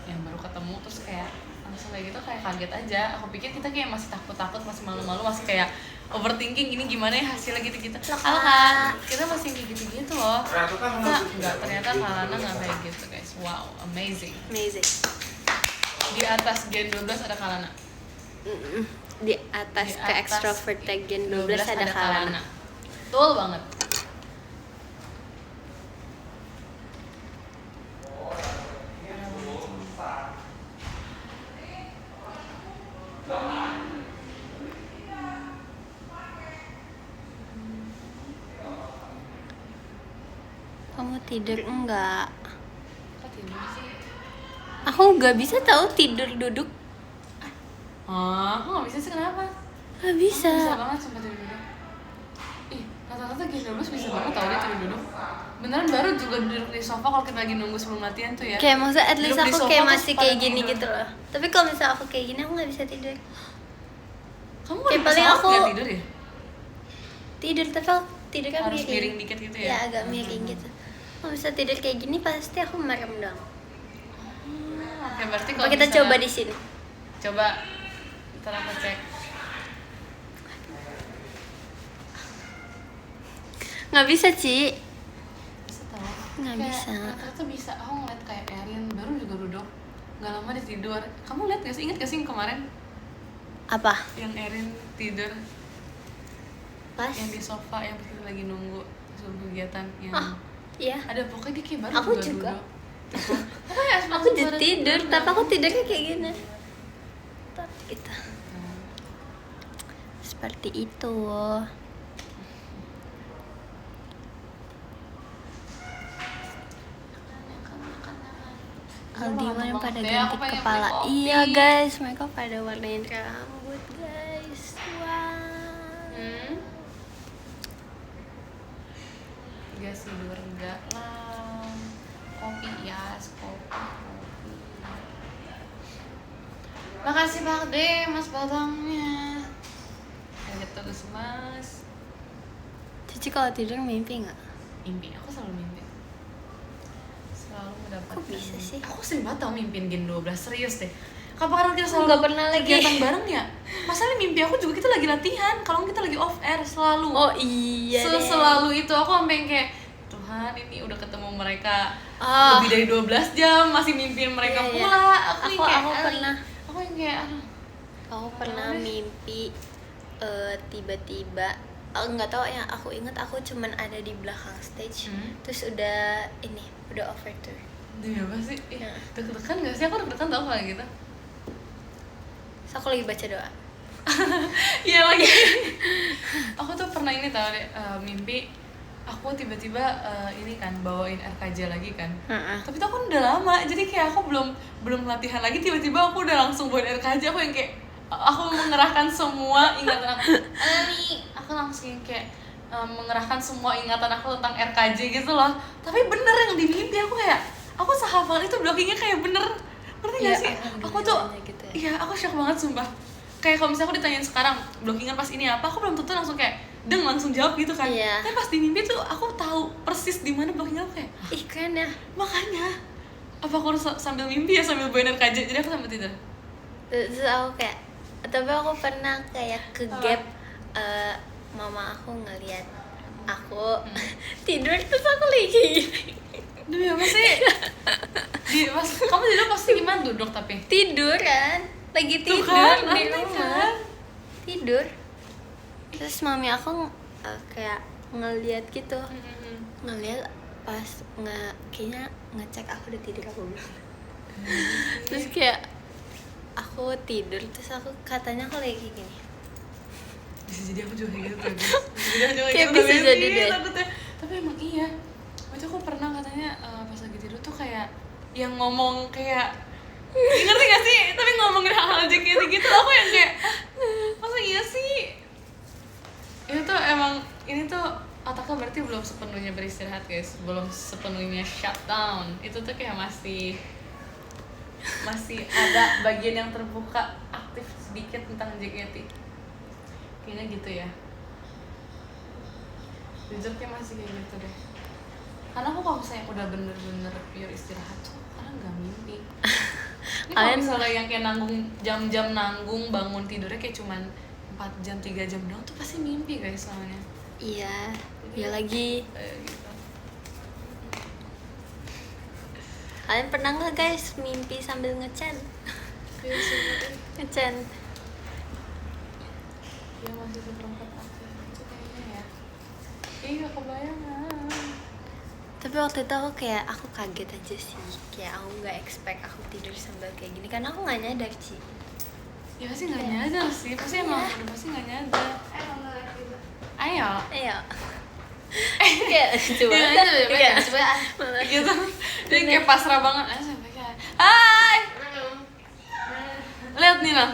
yang baru ketemu terus kayak langsung kayak gitu, kayak kaget aja. Aku pikir kita kayak masih takut-takut, masih malu-malu, masih kayak overthinking ini gimana ya hasilnya gitu-gitu. Halo Kak, kita masih kayak gitu-gitu loh. Enggak, ternyata Kalana nggak kayak gitu guys. Wow, amazing. Di atas Gen 12 ada Kalana. Di atas Di ke atas extrovert Gen 12 ada Kalana. Betul banget. Kamu tidur enggak? Kok tidur sih? Aku nggak bisa tahu tidur duduk. Aku nggak bisa sih, kenapa? Nggak bisa. Aku bisa banget sumpah tidur duduk. Ih, rata-rata Gen 12 bisa banget tau dia tidur duduk. Beneran baru juga duduk di sofa kalau kita lagi nunggu sebelum latihan tuh ya. Kayak maksudnya at least Duduk di aku sofa kayak terus masih pada kayak gini tidur. gitu loh. Tapi kalau misalnya aku kayak gini aku nggak bisa tidur. Kamu Kayak ada paling masalah aku- nggak tidur ya? Tidur tapi aku tidur kan Harus miring dikit gitu ya? Ya agak miring gitu. Kalau bisa tidur kayak gini pasti aku merem dong. Oke, berarti Apa kalau kita misalnya- coba di sini? Coba, ntar aku cek. Nggak bisa, Ci. Bisa tau? Nggak Kayak bisa. Rata-rata bisa. Aku ngeliat kayak Erin baru juga duduk, nggak lama dia tidur. Kamu lihat gak sih? Ingat gak sih yang kemarin Apa? yang Erin tidur Pas? yang di sofa yang kita lagi nunggu suruh kegiatan yang Iya. ada pokoknya dia kayak baru Aku juga. duduk. Apa ya? Aku jadi tidur, tapi aku tidurnya kayak gini. Tapi kita seperti itu. Aldi mana pada ganti kepala. Iya guys, mereka pada warnain rambut guys. Wow. Gak tidur enggak lah. Kopi ya, kopi. Makasih Pak De, Mas Batangnya. Kayak terus Mas. Cici kalau tidur mimpi nggak? Mimpi, aku selalu mimpi. Selalu mendapatkan. Kok bisa sih? Aku sering banget tau mimpin Gen 12, serius deh. Kapan kita selalu Nggak pernah lagi. kegiatan bareng ya? Masalahnya mimpi aku juga kita lagi latihan, kalau kita lagi off air selalu. Oh iya deh. Selalu itu aku sampai yang kayak Tuhan ini udah ketemu mereka Ah. lebih dari 12 jam masih mimpin mereka Iya, iya. pula. Aku yang kayak Aku pernah. Aku yang kayak Aku pernah mimpi tiba-tiba nggak tahu yang aku ingat aku cuman ada di belakang stage terus udah overture. Demi apa sih? Nah. Deg-degan gak sih? Aku deg-degan tau kayak gitu. Terus aku lagi baca doa. Iya lagi. Aku tuh pernah ini tau deh, mimpi aku tiba-tiba ini kan bawain RKJ lagi kan. Tapi tuh aku udah lama, jadi kayak aku belum latihan lagi, tiba-tiba aku udah langsung bawain RKJ. Aku yang kayak aku mengerahkan semua ingatan aku. Aku langsung yang kayak mengerahkan semua ingatan aku tentang RKJ gitu loh. Tapi bener yang di mimpi aku kayak aku sehafal itu blockingnya kayak bener. Ngerti gak sih? Aku tuh gitu ya. iya, aku shock banget sumpah. Kayak kalau misalnya aku ditanyain sekarang blockingan pas ini apa, aku belum tentu langsung kayak langsung jawab gitu kan. Iya. Tapi pas di mimpi tuh aku tahu persis di mana blockingan aku kayak. Ih keren ya. Makanya apa aku harus sambil mimpi ya sambil bawain RKJ, jadi aku sambil tidur. Terus aku kayak, tapi aku pernah kayak ke gap mama aku ngeliat aku tidur terus aku lagi Demi apa sih? Kamu tidur pasti gimana duduk tapi? tidur kan, lagi Tuh tidur kan, di aneh rumah kan? tidur. Terus mami aku kayak ngeliat gitu, ngeliat pas kayaknya ngecek aku udah tidur apa belum. Terus kayak aku tidur terus aku katanya aku lagi gini. Bisa jadi aku juga kayak gitu tuh. Kayak bisa jadi deh. Tapi emang iya. Waktu aku pernah katanya pas lagi tidur tuh kayak yang ngomong kayak ngerti gak sih? Tapi ngomongin hal-hal gitu aku yang kayak masa iya sih? Itu tuh emang ini tuh otaknya berarti belum sepenuhnya beristirahat guys, belum sepenuhnya shutdown. Itu tuh kayak masih ada bagian yang terbuka aktif sedikit tentang JKT. Kayaknya gitu ya. Jujur kayak masih kayak gitu deh. Karena aku kalau misalnya udah bener-bener pure istirahat tuh karena nggak mimpi. Ini kalau misalnya yang kayak nanggung jam-jam nanggung bangun tidurnya kayak cuman 4 jam 3 jam doang tuh pasti mimpi guys soalnya. Iya, ya lagi. Gitu. Kalian pernah nggak guys mimpi sambil ngechat? Ngechat. Ya masih seperempat aktif itu kayaknya ya. Iya kebayangan. Tapi waktu itu aku kaget aja sih, kayak aku nggak expect aku tidur sambil kayak gini karena aku nggak nyadar sih. Ya pasti nggak nyadar sih, pasti emang udah pasti nggak nyadar. Ayo. Kayak coba. Iya, coba. Gitu. Dia kayak pasrah banget. Sampai kayak, hai. Lihat nih lah.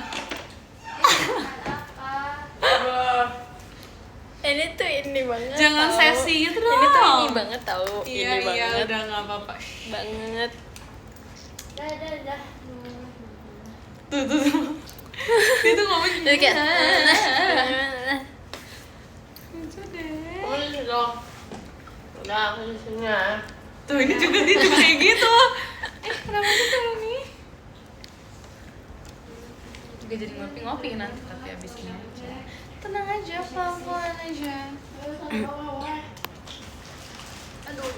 Ini tuh ini banget. Jangan tau. sesi gitu dong. Ini tuh ini banget tau. Iya, ini iya, banget. udah nggak apa-apa. Banget. Dah. Tuh. Dia tuh ngomong Terus kayak. Lucu deh. Boleh dong. Udah aku di sini ya. Tuh ini juga dia juga kayak gitu. Kenapa gitu nih? juga jadi ngopi-ngopi nanti tapi abis ini aja. Tenang aja, pelan-pelan aja. Aduh.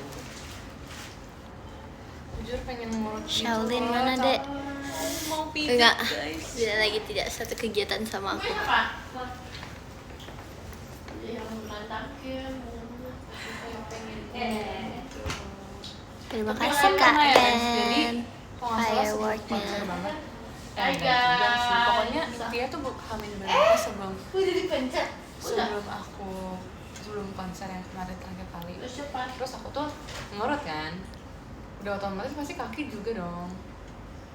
Jujur pengen ngurut gitu. Shaolin mana, Dek? Mau pijat, Enggak, guys. dia lagi tidak satu kegiatan sama aku. Terima kasih Kak Ren. Fireworknya. Enggak sih. Pokoknya dia tuh hamil berapa sebelum sebelum konser yang kemarin terakhir kali. Terus aku tuh ngurut kan, udah otomatis pasti kaki juga dong.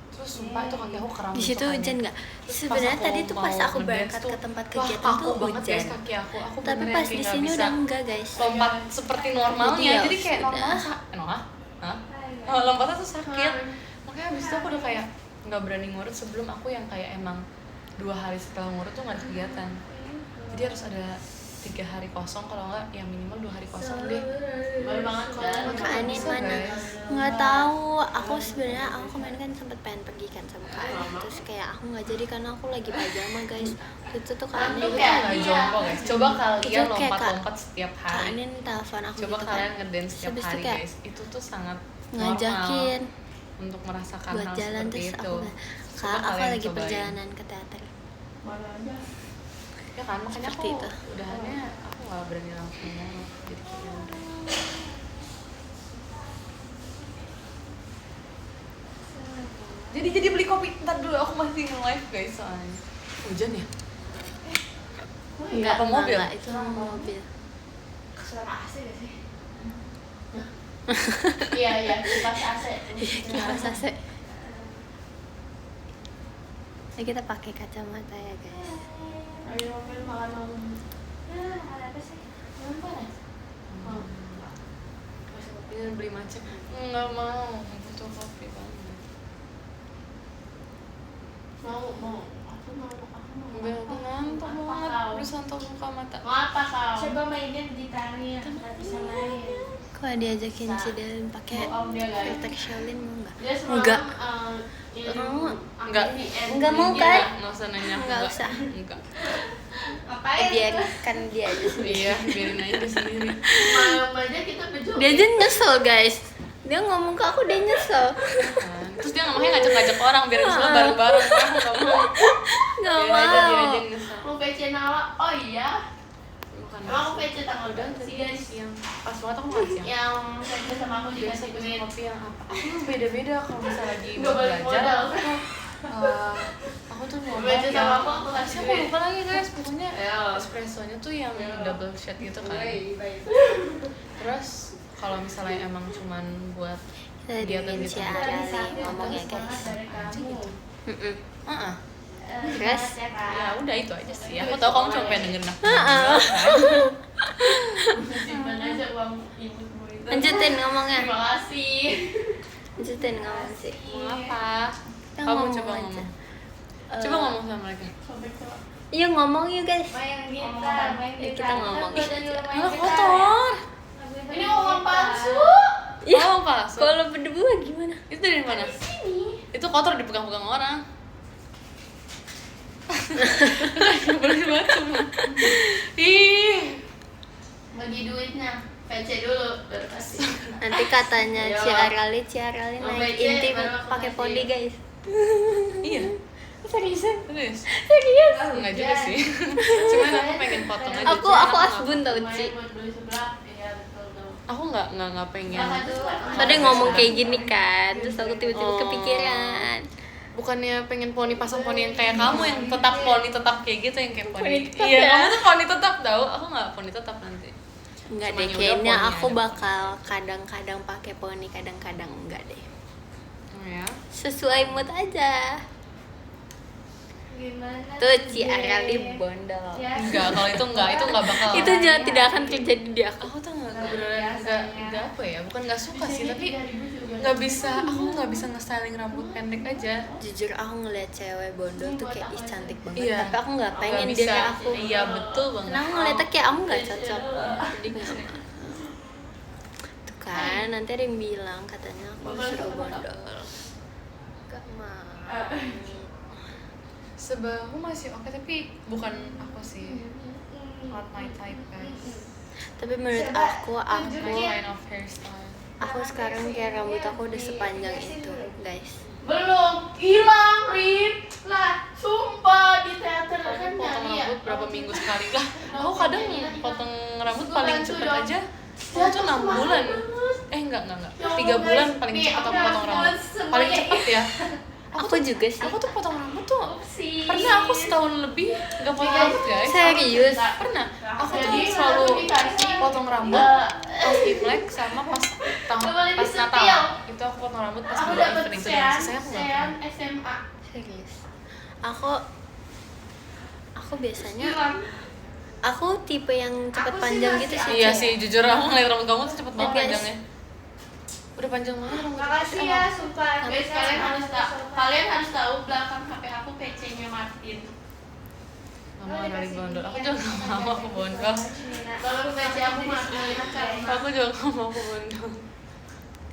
Terus sumpah itu kaki aku kram. Di situ hujan nggak? Sebenarnya tadi tuh pas aku berangkat ke tempat kegiatan tuh hujan. Kaki aku Tapi beneran pas kayak di nggak sini bisa udah enggak guys. lompat seperti normalnya. Jadi Jadi ya kayak sudah. normal. Lompatnya tuh sakit. Makanya abis itu aku udah kayak nggak berani ngurut sebelum aku yang kayak emang 2 hari setelah ngurut tuh nggak ada kegiatan. Jadi harus ada 3 hari kosong, kalau nggak ya minimal 2 hari kosong deh. Baru banget kan. Kak Anin Bisa, mana? guys. Nggak tahu. Aku sebenarnya aku kemarin kan sempet pengen pergi kan sama Kak Anin. Terus kayak aku nggak jadi karena aku lagi pajama guys. Itu tuh Kak Anin. Itu nggak jongkok guys. Coba kalian Itu kayak lompat-lompat setiap Kak hari. Anin telepon aku Coba gitu kan. kalian ngedance setiap Habis itu hari kayak guys. Itu tuh sangat ngajakin normal untuk merasakan buat hal jalan seperti terus itu. aku bilang, Coba Kak aku kalian lagi cobain. perjalanan ke teater. Ya kan makanya Seperti aku itu. udahannya aku nggak berani langsung ngomong. Jadi kayak ya udah. Jadi beli kopi, ntar dulu aku masih nge-live guys soalnya. Hujan ya? Enggak, Apa mobil? enggak, itu mobil. Suara AC gak sih? Iya, kipas AC. Kipas AC. Nah, kita pakai kacamata ya guys. Ayo mobil makan ada apa sih? Panas. Ini beli macam. Nggak mau, butuh kopi banget. Mau. Aku mau. Enggak, aku ngantuk banget. Udah santok buka mata. Mau apa kau? Coba mainin di tani, nggak bisa main. Kalau diajakin Cidelin pakai Bohong dia, guys. filter Shaolin mau nggak? Dia semalam, Enggak. Mau. Enggak. Enggak mau, kan? Nggak usah nanya aku. Nggak usah. Enggak. Ngapain? Biarkan dia aja sendiri. Iya, biarin aja dia sendiri. Malam aja kita berjoget. Dia aja nyesel guys. Dia ngomong ke aku dia nyesel. Kan. Terus dia ngomongnya ngajak-ngajak orang biar misalnya bareng-bareng. Aku nggak mau. Nggak Biarin aja dia mau. aja yang nyesel. Mau PC Nala? Oh iya. Bukan Emang aku nasi. PC tanggal Udah berapa tadi sih guys? siang. Pas banget aku makan siang. Yang PC sama aku Biasa dikasih pesen duit. kopi yang apa? Aku tuh beda-beda kalau misalnya lagi Nggak balik belajar. modal. Aku tuh mau Belajar sama aku kasih Aku duit. lupa lagi guys, pokoknya Ya. espressonya tuh yang double shot gitu kan. Baik. Terus kalau misalnya emang cuman buat Kita kegiatan dengerin gitu si Arali ngomong ya guys. Dari kamu. Mm-mm. Heeh. Terus? Ya udah itu aja sih. Aku tahu kamu cuma pengen dengerin aku. Simpan aja uang ibumu itu. Lanjutin ngomongnya. Terima kasih. Lanjutin ngomong sih. Mau apa? Kita Kamu ngomong coba aja. ngomong. Coba ngomong sama mereka. Sampai ke Iya ngomong yuk guys. main gitar, main Ya, gitar. kita ngomongin aja. Halo kotor. Ini uang palsu. Ya, Oh, palsu. kalau berdua gimana? Itu dari mana? Sini. Itu kotor dipegang-pegang orang. Boleh banget cuma. Ih. Bagi duitnya. PC dulu baru kasih. Nanti katanya Ayo. Ciarali Mau naik becek, inti baru aku pakai kasih. poni guys. Iya. Seriusan? Serius. Serius? Enggak juga sih. Cuman aku pengen potong aja. Aku Cuman asbun tau Lumayan Ci. buat beli sebelah. Iya betul tuh. Aku nggak pengen. Tadi ngomong kayak gini kan, terus aku tiba-tiba Oh. kepikiran. Bukannya pengen poni pasang poni yang kayak kamu yang tetap poni tetap kayak gitu yang kayak Poni poni. tetap Iya, ya? kamu tuh poni tetap tahu. Aku nggak poni tetap nanti. Enggak Cuma deh, ya udah kayaknya poni aku ada. bakal kadang-kadang pakai poni, kadang-kadang enggak deh. Ya. Sesuai mood aja. Gimana? Tuh Ciarali bondol. Ya. Enggak, kalau itu enggak bakal. Itu juga tidak akan terjadi di aku. Aku tuh nggak apa ya, bukan nggak suka sih, tapi nggak bisa. Aku nggak bisa nge-styling rambut pendek aja. Jujur aku ngeliat cewek bondol tuh kayak ih cantik banget, Iya. tapi aku nggak pengen Nggak dia bisa. kayak aku. Iya betul banget. Karena aku ngeliatnya kayak aku nggak cocok. Jadi nggak mau. Tuh kan, nanti ada yang bilang katanya aku suruh bondol. Gak mau. Sebahu masih oke, tapi bukan aku sih. Not my type, guys. Tapi menurut Coba aku tunjukin. Kind of hairstyle. aku sekarang kayak rambut aku udah sepanjang itu, guys. Belum hilang, Rip. Lah, sumpah di teater kan Aku potong nyanyi ya. rambut berapa minggu sekali lah. Aku kadang potong rambut paling cepet aja. Aku tuh 6 bulan. Enggak. 3 bulan paling cepet aku potong rambut. Paling cepet ya. Aku juga sih. Aku tuh potong rambut tuh Upsi. pernah aku setahun lebih gak potong rambut, guys. Serius? Pernah. Aku tuh Jadi, selalu aku dikasih, potong rambut pas Imlek sama pas Kembali pas setia. Natal. Itu aku potong rambut pas Aku bulan dapat evening itu dan sisanya aku nggak sean pernah. SMA. Serius. Aku biasanya Hilang. aku tipe yang cepet Aku sih panjang masih gitu sih. Iya Cek. sih, jujur aku ngeliat rambut kamu tuh cepet banget Guys. panjangnya. Udah panjang banget rambut. Makasih ya, sumpah. Tapi Guys, kalian harus tahu belakang HP aku PC-nya Martin. Gak mau dari bondol. Aku juga gak mau aku bondol. Kalau PC aku Martin, karena Aku juga gak mau aku bondol.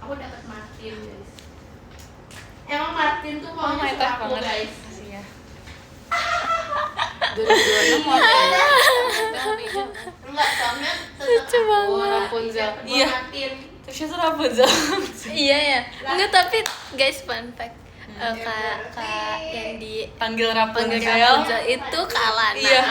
aku dapat Martin, guys. Emang Martin tuh mau my nyusul type aku, banget, guys. Makasih ya. 2026 mau Enggak, soalnya Lucu banget. Rapunzel. Iya. Iya. Martin. Terus itu Rapunzel. Iya ya. Enggak, tapi guys, fun fact. Kak yang Panggil panggil Rapunzel. Rapunzel itu Kalana. Iya.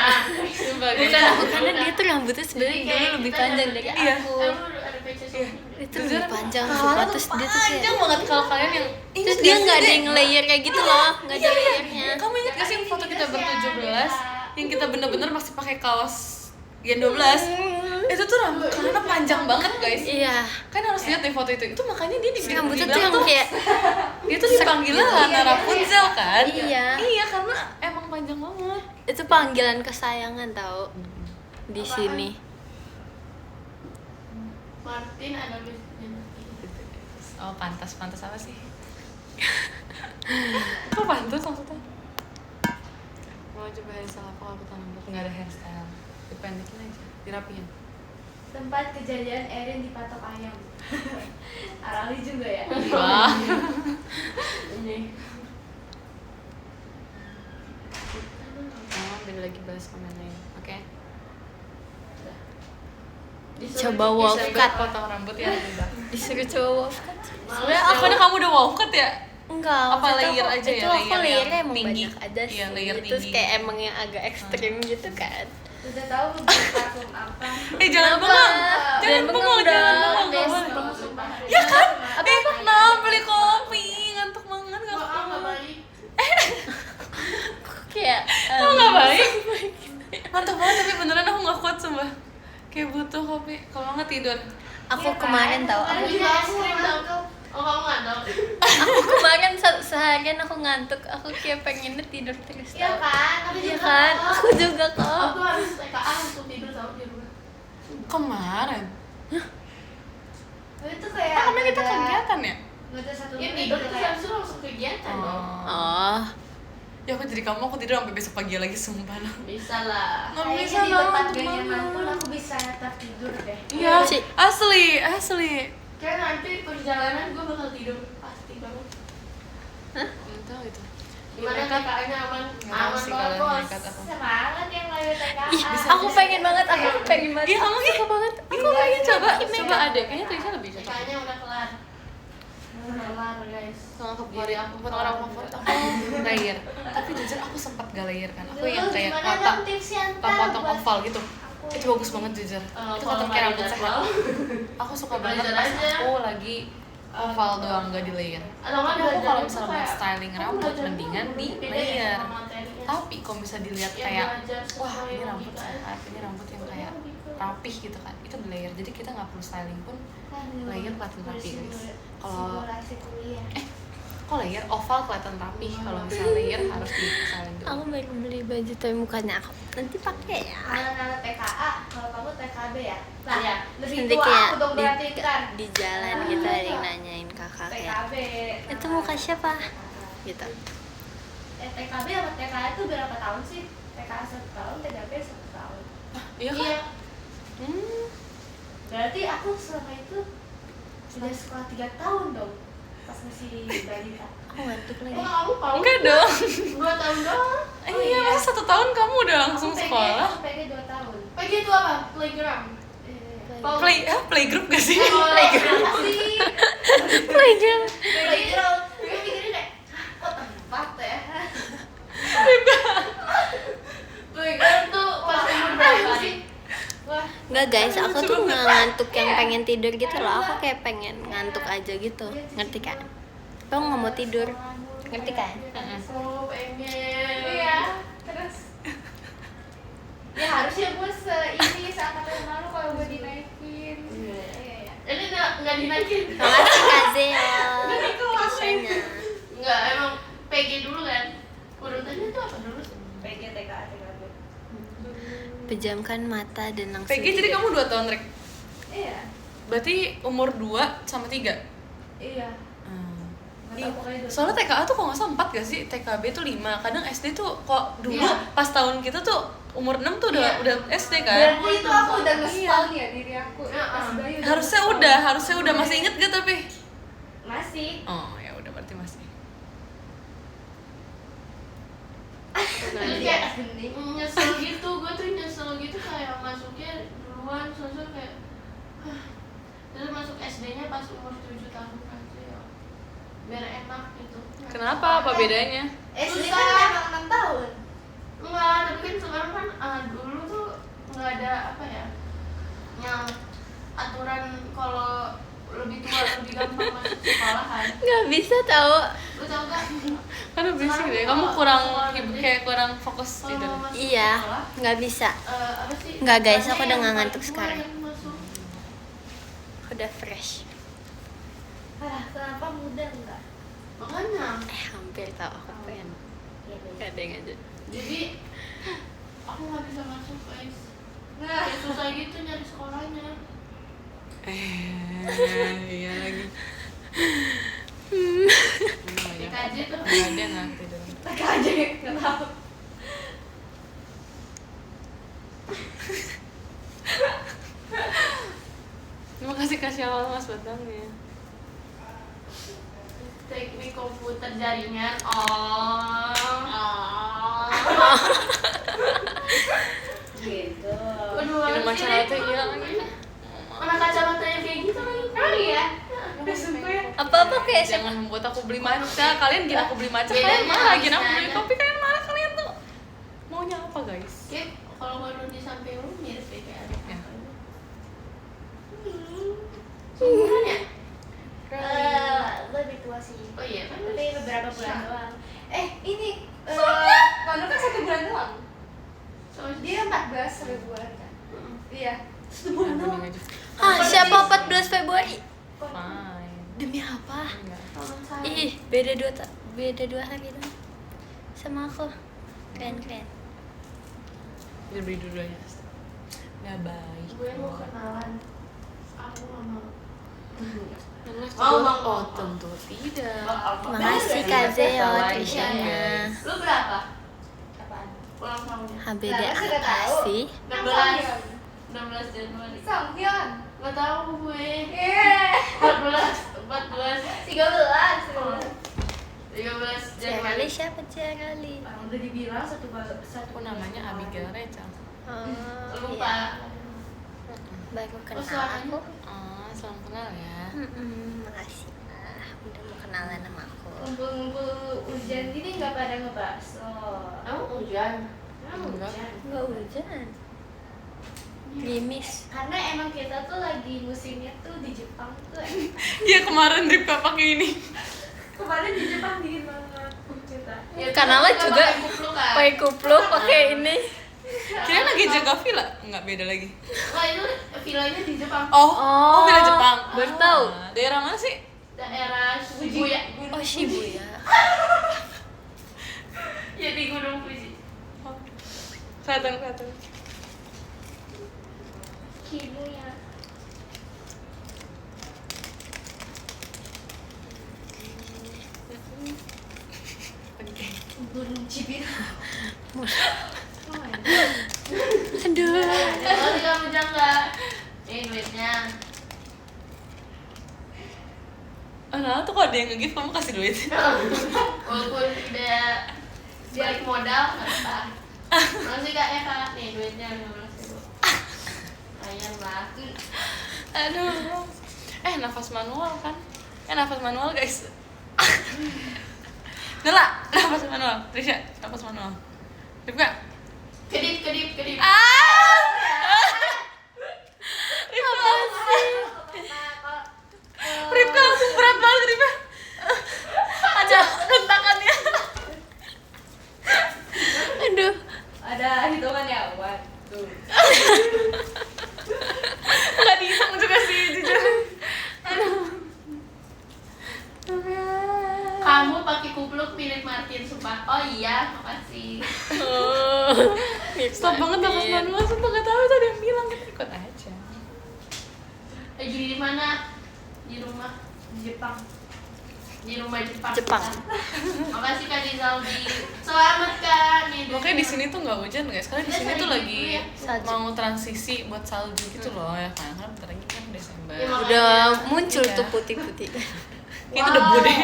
Sumpah, Bukannya dia tuh rambutnya sebenarnya dulu lebih panjang dari Iya. aku. Ada PC semua. Itu Jujur, lebih panjang Kalana sumpah. tuh Terus dia tuh panjang kayak banget kalau kalian yang terus dia nggak ada yang layer kayak gitu loh, nggak ada Iya. layernya. Kamu ingat gak sih yang foto kita ber-17 yang kita bener-bener masih pakai kaos Gen 12? Itu tuh rambut karena panjang banget, guys. Iya. Kan harus lihat deh foto itu. Itu makanya dia Rambutnya tuh dibilang yang tuh kayak dia tuh dipanggilnya Lana Rapunzel kan? Iya. Iya, karena emang panjang banget. itu panggilan kesayangan tau di sini. Martin ada bisnya. Oh, pantas apa sih? Kok pantas maksudnya? Mau coba hairstyle apa aku tanam rambut? Nggak ada hairstyle. Dipendekin aja, dirapiin. Tempat kejadian Erin dipatok ayam. Arali juga ya. Wah. Ini. Oh, beda lagi bahas komennya. Oke. Coba wolf cut. Potong rambut ya udah. Disuruh coba wolf cut. Sebenarnya akhirnya kamu udah wolf cut ya? Enggak, Apa maksudnya layer aku- aja ya, itu aku layer layernya yang emang tinggi. banyak aja sih. Iya, layer Terus tinggi. kayak emang yang agak ekstrim gitu kan. Udah tahu beli parfum apa? Jangan Kenapa? bengong. Jangan Jangan bengong bengong, jangan dong. bengong. Nggak Best. boleh. Ya kan? Nah, beli kopi. Ngantuk banget Kok nggak baik? Kayak Kok nggak baik? Ngantuk banget tapi beneran aku nggak kuat sumpah. Kayak butuh kopi. Kalau nggak tidur. aku kemarin tau Kemarin aku juga es krim tau. Oh kamu ngantuk? aku kemarin seharian aku ngantuk, aku kayak pengennya tidur terus Iya tau. kan? Aku Iya juga kan, kok. aku juga kok. Aku harus TKA untuk tidur tau di rumah. Kemarin. Itu kayak Kan kemarin kita kegiatan ya? Nggak ada satu ya tidur tuh harusnya langsung kegiatan dong. Oh, Ya aku jadi kamu, aku tidur sampai besok pagi lagi sumpah lah. Bisa lah. Nggak Kayaknya bisa di tempat banget, gak Mama. nyaman pun aku bisa tetap tidur deh. Iya. Ci. Asli. Kayak nanti perjalanan gue bakal tidur pasti banget. Nggak tahu itu. Gimana Nekat. TKA-nya aman? Nggak tahu Aman sih banget kalau bos. nekat apa. Semangat yang lahir TKA. ih, aku pengen banget, aku pengen banget. Iya, kamu suka banget. Aku pengen coba ada. Kayaknya Trisha lebih cocok. TKA-nya udah kelar. Udah kelar guys. Sama favorit aku, buat orang favorit aku layer. Tapi jujur aku sempat gak layer kan. Aku yang kayak Gimana kotak, dong tipsnya ntar potong buat oval gitu. aku? Itu bagus banget jujur. Itu kan kayak rambut sehat. Aku suka banget Belajar pas aja. aku lagi oval doang gak di layer. Atau nggak Tapi aku belajar kalau itu misalnya buat kayak, styling kamu rambut belajar mendingan dulu, di beda ya layer. sama materinya. Tapi kalau bisa dilihat Ya, kayak belajar sesuai wah ini rambut logika. sehat, ini rambut yang kayak rapih gitu kan. Itu di layer. Jadi kita nggak perlu styling pun layer kelihatan rapi guys. Kalau Simulasi kuliah. kok layer oval kelihatan rapi. Kalau misalnya layer harus di styling dulu. Aku baru beli baju tapi mukanya aku nanti pakai ya. Anak-anak TKA, kalau kamu TKB ya? Nah, Iya. lebih Nanti tua kayak aku dong berarti ntar. di jalan gitu ada yang nanyain kakak kayak TKB. itu muka siapa gitu. TKB sama TKA itu berapa tahun sih? TKA 1 tahun, TKB 1 tahun. Iya kan? Iya. Hmm. Berarti aku selama itu sudah sekolah 3 tahun dong. Pas masih balita. Aku ngantuk lagi. Oh, kamu tahu? Enggak dong. 2 tahun doang. Iya setahun kamu udah langsung Aku sekolah. Aku PG 2 tahun. PG itu apa? Playground. Playgroup gak sih? Playground sih. Playground. Playground. Gue mikirnya kayak, kok tempat ya? Playground tuh pas umur berapa sih? Wah, Nggak guys, aku tuh nggak ngantuk yang pengen tidur gitu loh. Aku kayak pengen ngantuk aja gitu, ngerti kan? Aku nggak mau tidur, ngerti kan? oh pengen. Iya, terus. Ya harusnya gue ini seangkatan lalu kalau gue dinaikin. Iya. Ini nggak dinaikin. Makasih Kak Zeo, Ini kok kisahnya. Nggak, emang PG dulu kan? Urutannya tuh apa dulu? PG, TK, TKB. Pejamkan mata dan langsung PG jadi tidur. kamu 2 tahun Rek. Iya. Berarti umur 2 sama 3. Iya. Nggak tahu, pokoknya dua. Soalnya TKA tuh kok nggak salah 4 gak sih? TKB tuh 5. Kadang SD tuh kok dulu Iya. pas tahun kita tuh umur 6 tuh Iya. udah SD kan? Berarti itu aku udah nge-stall ya diri aku pas bayi udah Harusnya udah masih inget gak tapi? Masih. Oh ya udah berarti masih. Terus kayak nyesel gitu, gue tuh nyesel gitu kayak masuknya duluan, soalnya kayak terus masuk SD-nya pas umur 7 tahun aja ya, biar enak gitu. Kenapa? Apa bedanya? SD Susah. kan memang 6 tahun. Enggak, tapi kan sekarang kan dulu tuh nggak ada apa ya, yang aturan kalau lebih tua lebih gampang masuk sekolahan. Nggak bisa tahu. Lu tau gak? Karena berisik Sekarang deh. kalau Kamu kurang sekolah negeri, kayak kurang fokus kalau tidur. mau masuk Iya, sekolah, nggak bisa. apa sih? Nggak, guys, Karena aku udah yang nggak paling ngantuk tua sekarang. yang masuk. Udah fresh. Kenapa muda enggak? Makanya Hampir tahu aku pengen. Kadang aja. jadi aku nggak bisa masuk guys, Nah, kayak susah gitu nyari sekolahnya. Iya lagi. TKJ tuh Nggak ada nggak tidur. tak aja enggak tahu. Terima kasih Kak Syawal Mas Batangnya. teknik komputer jaringan. Gitu. Waduh, Ini sih, masalah Rek. teh iya lagi. Mana kacamatanya kayak gitu lagi? Oh iya. Apa-apa kayak Jangan membuat aku beli matcha. Kalian gina aku beli matcha, Bedanya kalian marah. Gina aku harusnya beli ada. kopi, kalian marah. Kalian tuh maunya apa guys? Kayak kalau baru di samping lu mirip kayak ada. Ya. Seumuran ya? Lebih tua sih. Oh iya kan? Tapi beberapa bulan doang. Ini Kono kan 1 bulan doang. Dia 14 Februari kan. Iya. 1 bulan doang. Bening aja. Ah, siapa 14 Februari? Fine. Demi apa? Enggak. Tahun saya. Ih, beda 2 hari dong. Sama aku. Keren. Kita beli dulu-duanya. Nggak baik. Gue mau kenalan. Aku nggak mau. Oh, tentu tidak. Makasih Kak Zeo tulisannya. Lu berapa? Apaan? Ulang tahunnya? HBD Lah, masa nggak apa tahu? sih? 16 Januari. Songhyun. Gak tahu gue. Eh, 14 13. 13 Ciarali Januari. siapa Ciarali? Udah dibilang satu Aku namanya Abigail Reca. Oh, Lupa. iya. Baru kenal selamanya? aku. Oh, salam kenal ya. Makasih. Udah mau kenalan sama aku. Ngumpul-ngumpul hujan gini nggak pada ngebakso. Emang hujan? Enggak. Enggak hujan. Gerimis. Karena emang kita tuh lagi musimnya tuh di Jepang tuh. Iya kemarin Ripka pakai ini. Kemarin di Jepang dingin banget kita. Ya, Karena terus lo juga pakai kupluk kan? pakai kupluk, pakai ini. Kira lagi jaga villa? Enggak, beda lagi. Wah itu villanya di Jepang. Oh, villa Jepang. Baru tahu. Daerah mana sih? Daerah Shibuya. Oh, Shibuya. Ya di Gunung Fuji. Kelihatan. Kimuya. Oke. Gunung Cibira. Aduh. Kalau tinggal hujan nggak? Ini duitnya. Nah, tuh kalau ada yang nge-give kamu kasih duit. Walaupun udah balik modal nggak apa. Makasih Kak ya Kak. Nih duitnya 15.000. Lumayan lah. Aduh. Nafas manual kan? Nafas manual guys. Nela, nafas manual. Trisha, nafas manual. Ripka. Kedip. Ripka langsung berat banget Ripka. Ada hentakannya. Aduh. Ada hitungannya, 1, 2. Nggak dihitung juga sih jujur. Kamu pakai kupluk Philip Martin sumpah. Oh iya, makasih. Stop banget nafas manual, sumpah nggak tahu itu ada yang bilang, kita ikut aja. Lagi di mana? Di rumah Jepang. di rumah Jepang. Makasih Kak Dizaldi. Selamat Kak. Nih, Makanya di sini tuh nggak hujan guys, karena di sini tuh lagi Salju. mau transisi buat salju gitu loh ya kan, karena bentar lagi kan Desember. Ya, Udah muncul Iya. tuh putih-putih. Itu debu deh.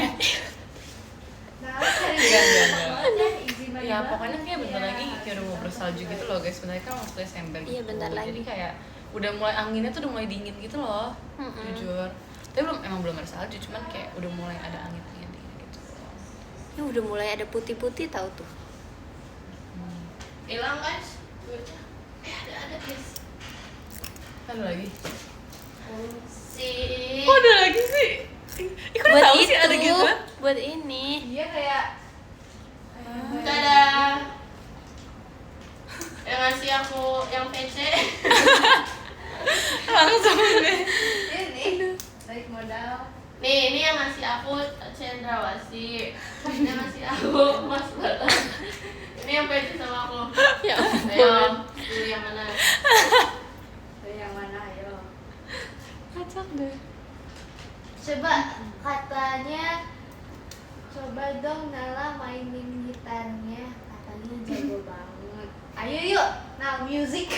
Nah, cari izin Ya pokoknya kayak bentar lagi kayak udah mau bersalju gitu loh guys, bentar lagi kan waktu Desember gitu. Iya, bentar lagi. Jadi kayak udah mulai anginnya tuh udah mulai dingin gitu loh, jujur. Tapi emang belum ada salju, cuman kayak udah mulai ada angin-angin dingin gitu. Ya udah mulai ada putih-putih tahu tuh. hilang guys. Duitnya. Ada guys. Ada lagi? Si. Oh ada lagi sih? Kok Buat tahu itu, sih ada gitu? buat ini. Iya kayak Dadah. Yang ngasih aku yang PC. Langsung deh. ini balik modal. Nih, ini yang ngasih aku Cendrawasih. Ini yang ngasih aku Mas Balan. Ini yang PC sama aku. Ya Ayo, pilih yang mana? Dari yang mana ayo? Kacak deh. Coba katanya coba dong Nala mainin gitarnya, katanya jago banget. Ayo yuk, now music.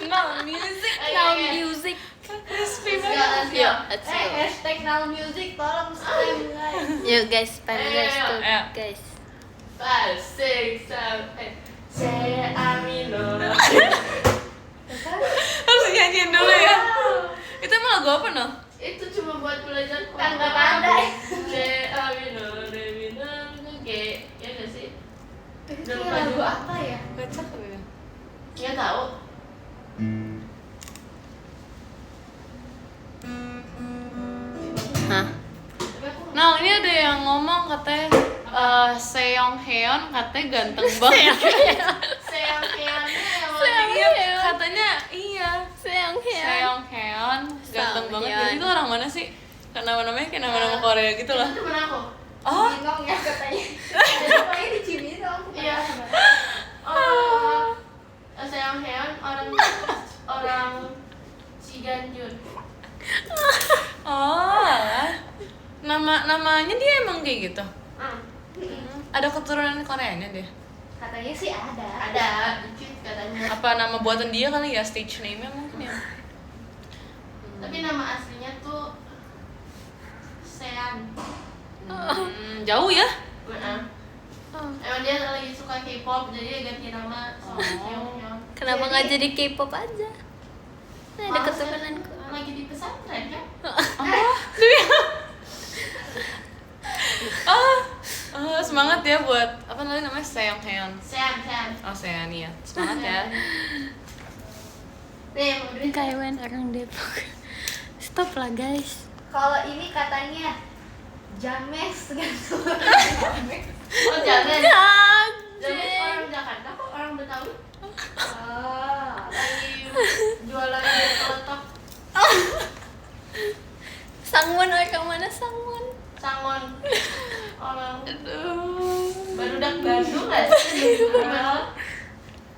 No music. Now music. Crispy Let's go, banget. let's go. Yuk, let's go. Hashtag now music, tolong spam guys. Yuk guys, spam guys Ayo, tuh ayo. guys. 5, 6, 7, 8. Say amino. Harus nyanyiin dulu ya. Itu emang lagu apa no? Itu cuma buat belajar Kan nggak ada. Say amino, re mino, ge. Ya nggak sih? Itu Udah lupa lagu juga. apa ya? Kacak ya. Ya tahu. Hah? Tapi aku nggak- Nah ini ada yang ngomong katanya Seong Heon katanya ganteng banget. Sayang keannya yang Sayang. lagi. Iya katanya iya. Sayang ya. Seong Heon ganteng banget. Seonghyun. Jadi itu orang mana sih? Karena nama-namanya kayak nama-nama Korea gitu loh. Itu temen aku. Oh Cibinong ya katanya. Ada namanya di Cibinong. Iya. Sayang Heon orang Ciganjur. oh namanya dia emang kayak gitu. Ada keturunan Koreanya dia. Katanya sih ada. Ada dikit katanya. Apa nama buatan dia kali ya, stage name-nya mungkin ya. Tapi nama aslinya tuh Sean. Jauh ya. Emang dia lagi suka K-pop jadi dia ganti nama sama Seonghyun. Kenapa nggak jadi K-pop aja? Nah, ada Masa keturunanku. lagi di pesantren kan? Semangat ya buat apa namanya Seong Heon. Sean. Oh Seon ya. Semangat ya. Nih, mau duit. Kaiwan orang Depok. Stop lah guys. Kalau ini katanya James kan. Oh jangan. Jangan. Jadi orang Jakarta kok orang Betawi Ah, lagi jualan di Teletok Sangwon orang mana Sangwon? Sangon orang Aduh. barudak Bandung nggak sih?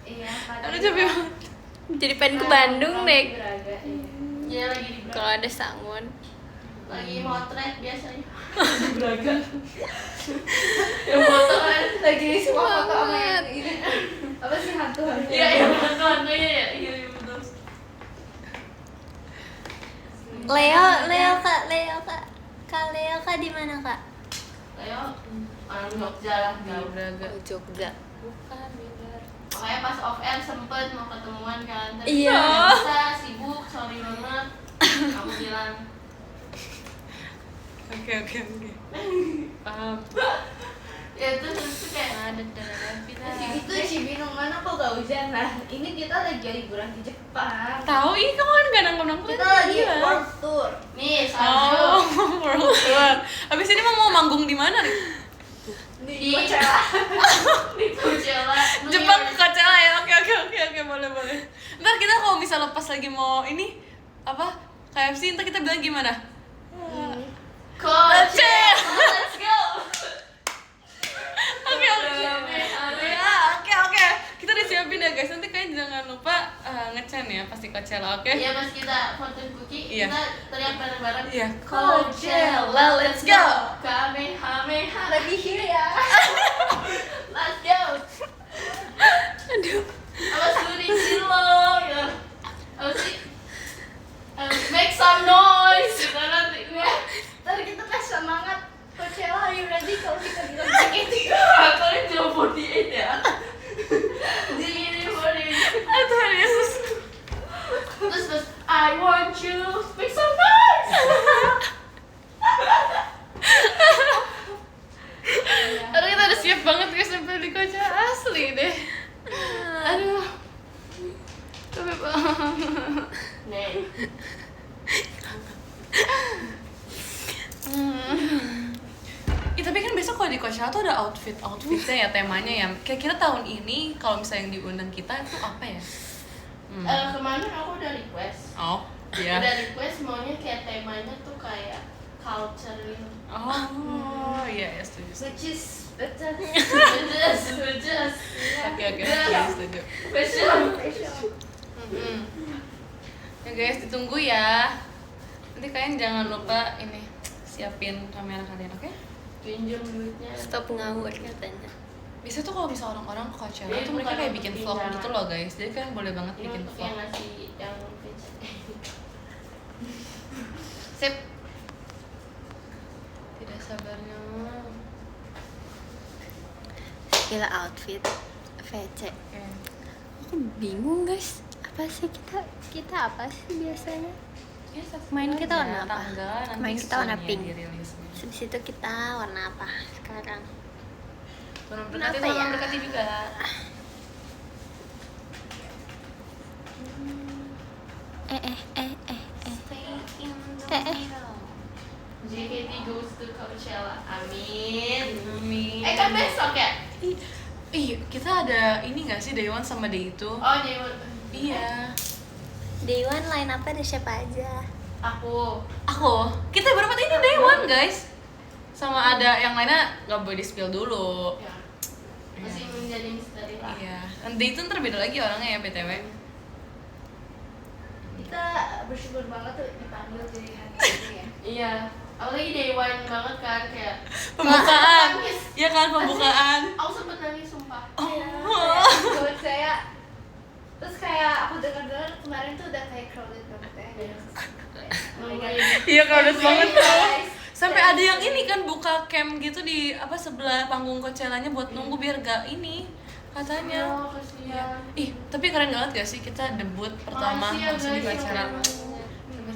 iya. Aduh capek banget. Jadi pengen ke Bandung deh. Braga, iya. Dia lagi di Kalau ada Sangwon. lagi motret biasanya di Braga yang foto kan Lagi semua foto sama yang ini. Apa sih hantu-hantu? iya yang foto-fotonya ya iya betul. Leo kak di mana kak? Ayo orang Jogja lah Di tahu. Braga. Oh, Jogja. Bukan, bener. Makanya pas off air sempet mau ketemuan kan, tapi Iya. nggak bisa, sibuk, sorry banget. Kamu bilang Oke. Paham. ya terus kayak Ada Vina. Itu Cibinong mana kok gak hujan? Nah, ini kita lagi liburan di Jepang. Tahu ih kamu kan gak nanggung Kita lagi world tour. nih Oh, salju world tour. Abis ini mau manggung di mana nih? di Coachella. Di Coachella. New Jepang ke York. Coachella ya. Oke, boleh. Ntar kita kalau misal lepas lagi mau ini apa? KFC ntar kita bilang gimana? Coachella. Let's go. Oke. Ame. Ya, oke. Kita udah siapin ya guys. Nanti kalian jangan lupa nge-chan ya pasti Coachella, oke? Iya pas kita fortune cookie Iya. kita teriak bareng-bareng. Iya. Coachella, let's go. Kamehameha. Lagi here ya. Let's go. Aduh. Apa suri cilo ya? Apa sih? Make some noise. Kita nanti. Ntar kita tes semangat. Coachella, are you ready? Kalau kita bilang begitu. Kalian cuma 48 ya? Di ini 48. Aduh, Yesus. Terus I want you make some noise. Aduh, kita udah siap banget guys sampai di Coachella asli deh. Aduh. Capek banget. Nih. Tapi kan besok kalau di Coachella tuh ada outfitnya ya, temanya ya. Kira-kira tahun ini kalau misalnya yang diundang kita itu apa ya? Kemarin aku udah request. Oh, iya. Udah request maunya kayak temanya tuh kayak culture gitu. Oh, iya, setuju. Which is better. Bejes. Oke, setuju. Fashion. Ya guys, ditunggu ya. Nanti kalian jangan lupa ini siapin kamera kalian, oke? Pinjam duitnya. Stop ngawur katanya. Biasanya tuh kalau misal orang-orang ke Coachella Iya, tuh mereka bukan kayak untuk bikin vlog pinjaman. gitu loh guys. Jadi kalian boleh banget Ini bikin untuk vlog. yang ngasih yang pitch. Sip. Tidak sabarnya. Gila outfit VC. Oke. Aku bingung guys. Apa sih kita apa sih biasanya? Ya, subscribe Main kita aja, warna apa? tanggal nanti Main kita warna soon ya pink. dirilisnya. Habis itu kita warna apa sekarang? Tolong Kenapa berkati, tolong ya? berkati juga. JKT goes to Coachella. Amin. Amin. Kan besok ya? Ih, kita ada ini nggak sih Day One sama Day itu? Oh, Dewa. Iya. Day One line apa ada siapa aja? Aku. Kita berempat ini Day One guys. Sama ada yang lainnya nggak boleh di spill dulu. Ya. Masih menjadi misteri lah. Iya. Day itu ntar beda lagi orangnya ya BTW. Kita bersyukur banget tuh dipanggil jadi hari ini ya. Iya. Apalagi day one banget kan kayak Pembukaan. nangis. Iya kan pembukaan. Aku sempet nangis sumpah. Iya, buat saya. Terus kayak aku dengar kemarin tuh udah kayak crowded banget ya. Iya crowded banget tuh. Guys. Sampai ada yang ini kan buka camp gitu di apa sebelah panggung Coachella-nya buat nunggu biar gak ini katanya. Oh, kasihan. Ih, tapi keren banget gak sih kita debut pertama Makasih ya, langsung di guys. Coachella.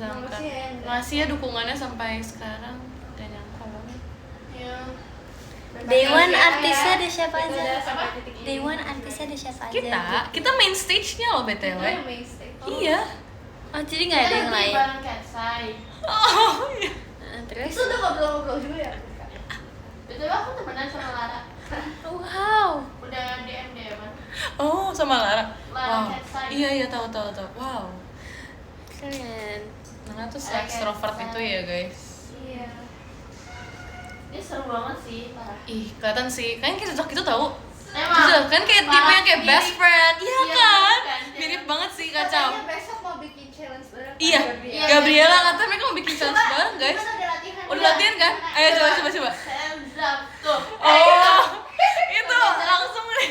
Makasih ya, yang Makasih ya dukungannya sampai sekarang. Gak nyangka banget. Iya. Day One Makasih ya, artisnya ada siapa kita aja? udah sampai titik ini. Day One artisnya ada siapa aja? Kita main stage-nya loh BTW. Itu yang main stage. Iya. Oh jadi nggak ada yang lain? Bareng Katsai. Oh, iya. Terus? Itu udah ngobrol-ngobrol juga ya? Betul aku temenan sama Lara. Wow. Udah DM kan. Oh, sama Lara. Lara Wow. Katsai. Iya, tahu. Wow. Keren. Nana tuh Lara extrovert Katsai. itu ya, guys. Iya. Ini seru banget sih, parah. Ih, kelihatan sih. Kayaknya kita cocok gitu tahu. Emang. Jujur, kan kayak Parah, tipenya kayak mirip. best friend. Iya Iya, kan? kan? Mirip banget sih, kacau. Katanya besok mau bikin challenge bareng. Iya, Iya, Gabriela katanya mereka mau bikin challenge bareng, guys. Kita udah latihan. Udah latihan kan? Ayo coba. Hands up tuh. Oh, itu langsung deh.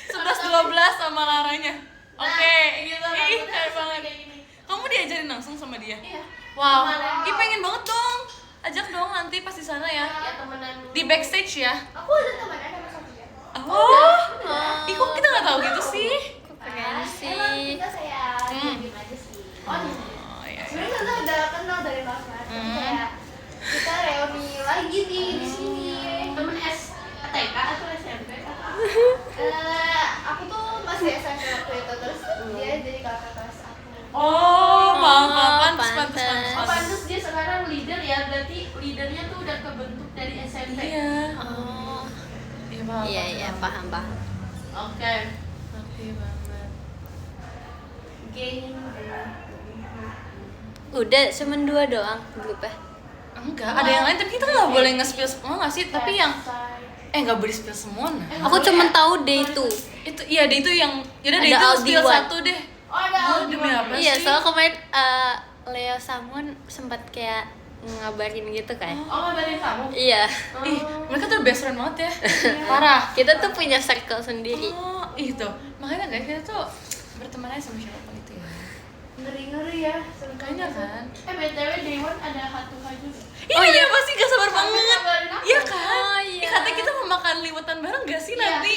11-12 sama Laranya. Oke, gitu. ih, keren banget. Kayak gini. Kamu diajarin langsung sama dia? Iya. Wow, Gimana? ih pengen banget dong. ajak dong nanti pas di sana ya. Ya temenan dulu. Di backstage ya. Aku ada temenan sama Sofia. Oh. Ih, kok kita nggak tahu gitu sih? Keren Emang sih. kita kayak diem aja sih. Oh, Oh, iya. Sebenarnya kita udah kenal dari lama, tapi kayak kita reuni lagi nih di sini. temen TK atau SMP? Aku tuh masih SMP waktu itu, terus dia jadi kakak kelas aku. Oh, maaf, pantes. Pantes dia sekarang leader ya, berarti leadernya tuh udah kebentuk dari SMP. Iya. Oh. Iya, maaf. Iya, paham. Oke. Ngerti banget. Game. Udah cuman 2 doang grupnya. Enggak, ada yang lain tapi kita nggak boleh nge-spill semua nggak sih? Tapi yang nggak boleh spill semua nah. Aku cuman tahu day itu. Itu iya, dia itu yang yaudah Ada dia itu Aldi spill One. satu deh. Oh, ada Aldi Demi One. apa Iya, sih? soalnya kemarin Leo Samun sempat kayak ngabarin gitu kan. Oh, ngabarin kamu? Iya. Ih, mereka tuh best friend banget ya. Parah. Kita tuh punya circle sendiri. Oh, itu. Makanya guys, kita tuh berteman aja sama siapa itu ya. Ngeri-ngeri ya. Makanya kan. BTW Day One ada Hatuha juga. Oh iya, pasti gak sabar banget. ngabarin aku. Iya kan? Oh, iya. Katanya kita mau makan liwetan bareng gak sih Iya. nanti?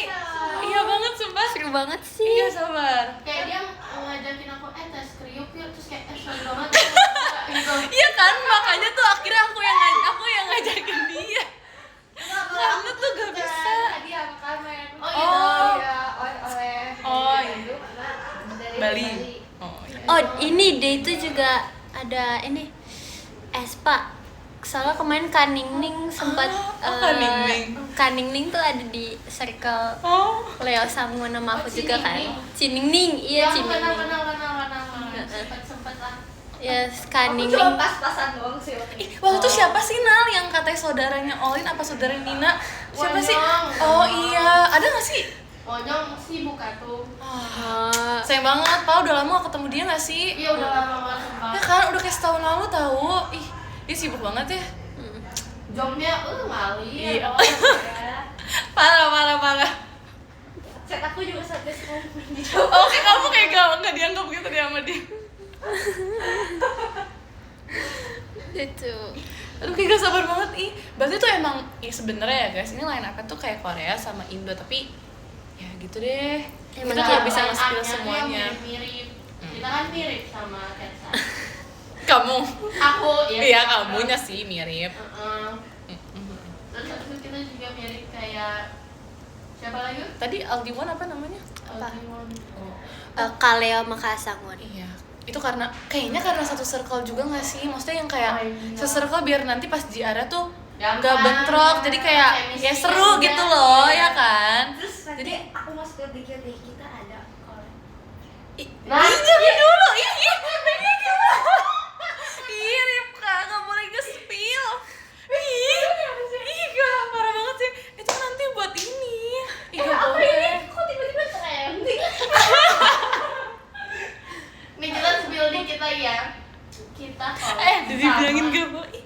Iya banget sumpah. Seru banget sih. Iya, sabar. Kayak dia ngajakin aku tes kriuk yuk, terus kayak sorry banget gitu. Iya kan? Makanya tuh akhirnya aku yang ngajakin dia. Karena tuh gak bisa. Hadiah ke Carmen. Oh, gitu. Oh. Iya, oleh Oh, iya. dari Bali. Oh, iya. Oh, ini day itu juga ada ini Espa. Soalnya kemarin Kaningning sempat Kaningning. Kaningning tuh ada di circle Oh. Leo sama nama aku Oh, juga kan. Ciningning. Ciningning, iya Yang kenal. Ciningning. Sempet lah. Ya, Aku cuma Kaningning. pas-pasan doang sih waktu Ih, itu. waktu itu siapa sih Nal yang katanya saudaranya Olin apa saudara Nina? Siapa sih? Wanyong. Oh iya, ada gak sih? Monyong sih buka tuh. Oh, Sayang banget, Pak, udah lama gak ketemu dia gak sih? Iya udah lama banget sumpah. Ya kan, udah kayak setahun lalu tahu. Ih, dia sibuk banget ya. Jobnya ngali Iya. ya. Ya. Parah. Chat aku juga sampai sekarang belum Oke, dijawab. kamu kayak gak dianggap gitu dia sama dia. itu. Aduh, kayak gak sabar banget ih. Berarti tuh emang sebenarnya ya guys, ini line up-nya tuh kayak Korea sama Indo, tapi ya gitu deh. Emang Kita gitu. gak bisa Line nge-spill up-nya semuanya. mirip-mirip. Kita kan mirip sama Ketsa. Kamu? Aku ya. Iya, kamunya sih mirip. Terus habis itu kita juga mirip kayak siapa lagi? Tadi Aldi One apa namanya? Apa? Aldiwon. Kaleo sama Kasangon. Iya, itu kayaknya karena satu circle juga nggak sih? Maksudnya yang kayak Oh, iya. se-circle biar nanti pas JR tuh Gampang. nggak bentrok, jadi kayak Chemistry ya seru juga. gitu loh, Iya. ya kan? Terus nanti Jadi aku masuk ke pikir deh kita ada collab. Nah, jangan dulu, ih, Ripka, nggak boleh nge-spill. Gak, parah banget sih. Itu nanti buat ini. Ih, nggak Apa boleh. ini? Kok tiba-tiba trending? Nih kita spill dikit lagi ya. Kita Dibilangin gak boleh. Ih,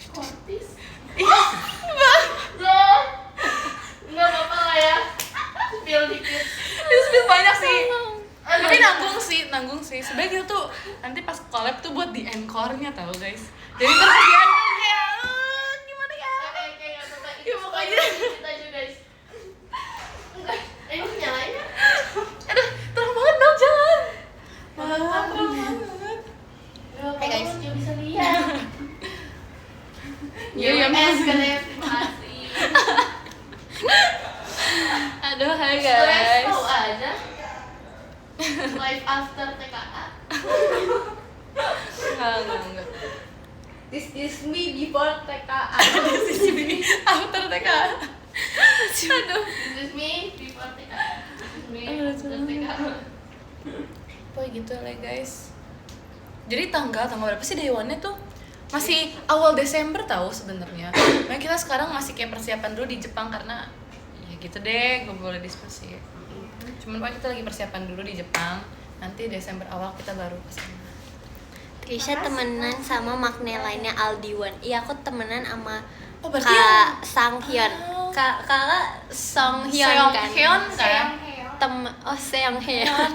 Kortis. Iya, Loh. Enggak apa-apa lah ya. Spill dikit. itu spill banyak sih. Aduh. Tapi nanggung sih. Sebenarnya kita tuh nanti pas collab tuh buat di encore-nya tau guys. Jadi terus di encore kayak gimana ya? Oke, nggak apa-apa. Ya, Itu pokoknya. kita juga guys. Enggak. Ini nyalain ya? Aduh, terang banget dong, jangan. Terang banget. Hey guys, nggak bisa lihat. Iya, iya, YWS katanya terima kasih. Aduh, hai Guys, guys. tahu aja. Live after TKA. Enggak. This is me before TKA. Di sini after TK. Aduh. This is me before TKA. This is me Aduh, after TKA. Pokoknya gitu lah guys. Jadi tanggal berapa sih day one-nya tuh? Masih awal Desember tahu sebenarnya. Makanya kita sekarang masih kayak persiapan dulu di Jepang karena ya gitu deh, gak boleh diskusi. Cuman pokoknya kita lagi persiapan dulu di Jepang. Nanti Desember awal kita baru kesana. Trisha temenan sama makne lainnya Aldiwan. Iya, aku temenan sama Oh, berarti Kak Sanghyun. Oh. Kakak Songhyun kan. Seonghyun kan? Seonghyun. Kan,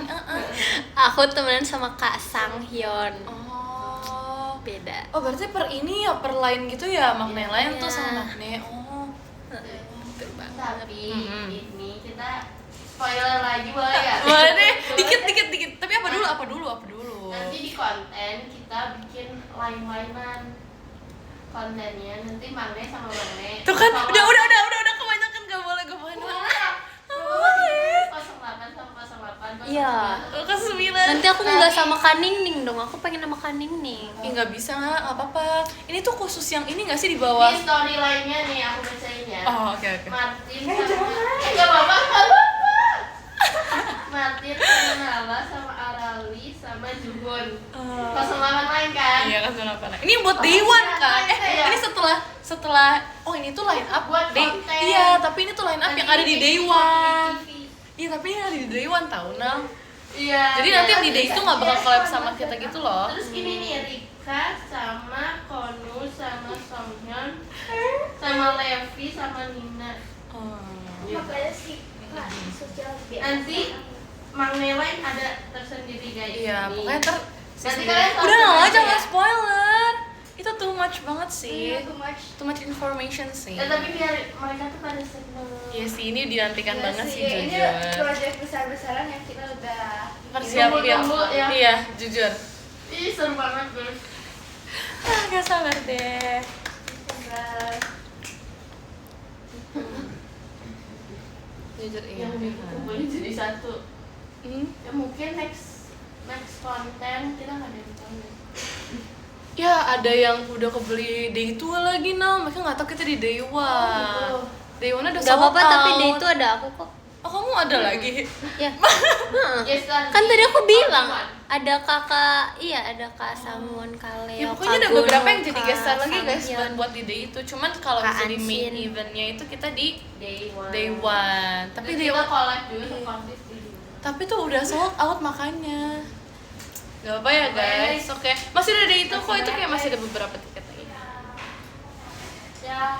Aku temenan sama Kak Sanghyun. Oh. beda. Oh berarti per ini ya, per line gitu ya, makna yang lain Iya. tuh sama makna. Oh. Tapi Mm-hmm. ini kita spoiler lagi boleh ya? Boleh deh, dikit. Tapi apa dulu? Nanti di konten kita bikin lain-lainan kontennya, nanti Magne sama Magne. Tuh kan, sama- udah kebanyakan, gak boleh. 08 sama 08. Iya. Ke 9. Nanti aku nggak sama Kaningning dong. Aku pengen sama Kaningning. Ih nggak bisa, nggak apa-apa. Ini tuh khusus yang ini nggak sih di bawah? Di story lainnya nih aku bacain ya. Oh oke. Martin sama nggak apa-apa. Martin sama Nala sama Arali sama Juhun. 08 lain kan? Iya kan apa? Ini buat Day One kan? Iya. Ini setelah oh ini tuh line up Buat Day. konten. Iya, tapi ini tuh line up yang ada di Day One. TV. Iya, tapi ini ada di Day One tahu Nal. Iya. Jadi nanti yang di Day itu nggak bakal collab sama kita gitu loh. Terus ini nih Rika sama Konu sama Songhyun sama Levi sama Nina. Makanya sih Kak, sosial media. Nanti Mang Nelain ada tersendiri guys. Iya, Ini. pokoknya Nanti kalian tahu udah nggak aja jangan ya. spoiler. Itu too much banget sih. Iya, too much. Too much information sih. Tapi biar mereka tuh pada seneng. Iya sih, ini dinantikan Iya banget sih ini jujur. proyek besar-besaran yang kita udah Persiapin. Tunggu, ya. Iya, jujur. Ih seru banget guys. Gak sabar deh. udah Jujur iya. Yang dikumpulin jadi satu. Hmm? Ya mungkin next konten kita nggak ada yang tahu. Ya ada yang udah kebeli day 2 lagi mereka nggak tahu kita di day 1. gitu. Day 1 udah Gak sold apa-apa, tapi out. day itu ada aku kok. Oh kamu ada lagi? Ya. Heeh. Yes, Kan tadi aku bilang One. ada kakak, ada Kak Samuan Kaleo. Ya pokoknya ada Kak beberapa Gunung, yang jadi Kak guest star lagi guys Samhyun. buat di day itu. Cuman kalau Kak bisa di main Ansin. eventnya itu kita di Day one. day 1. Tapi Terus day kita 1 collab juga sama Konfis di tapi tuh udah sold out makanya. Gak apa ya guys. Oke. Masih ada day itu kok, itu kayak masih ada beberapa tiket lagi. ya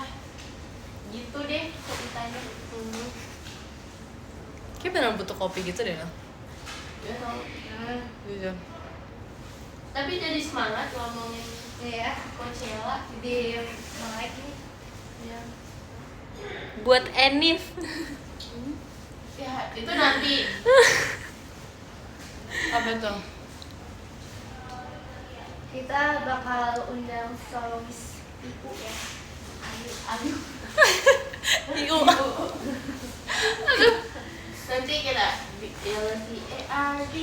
gitu deh ceritanya. Kayak beneran butuh kopi gitu deh. Ya, Jujur. tapi jadi semangat ngomongin ya Coachella. di naik ini Ya. Buat Enif. Ya itu nanti. Apa tuh? kita bakal undang solois ibu ya. Aduh. Iu. Nanti kita LCARD.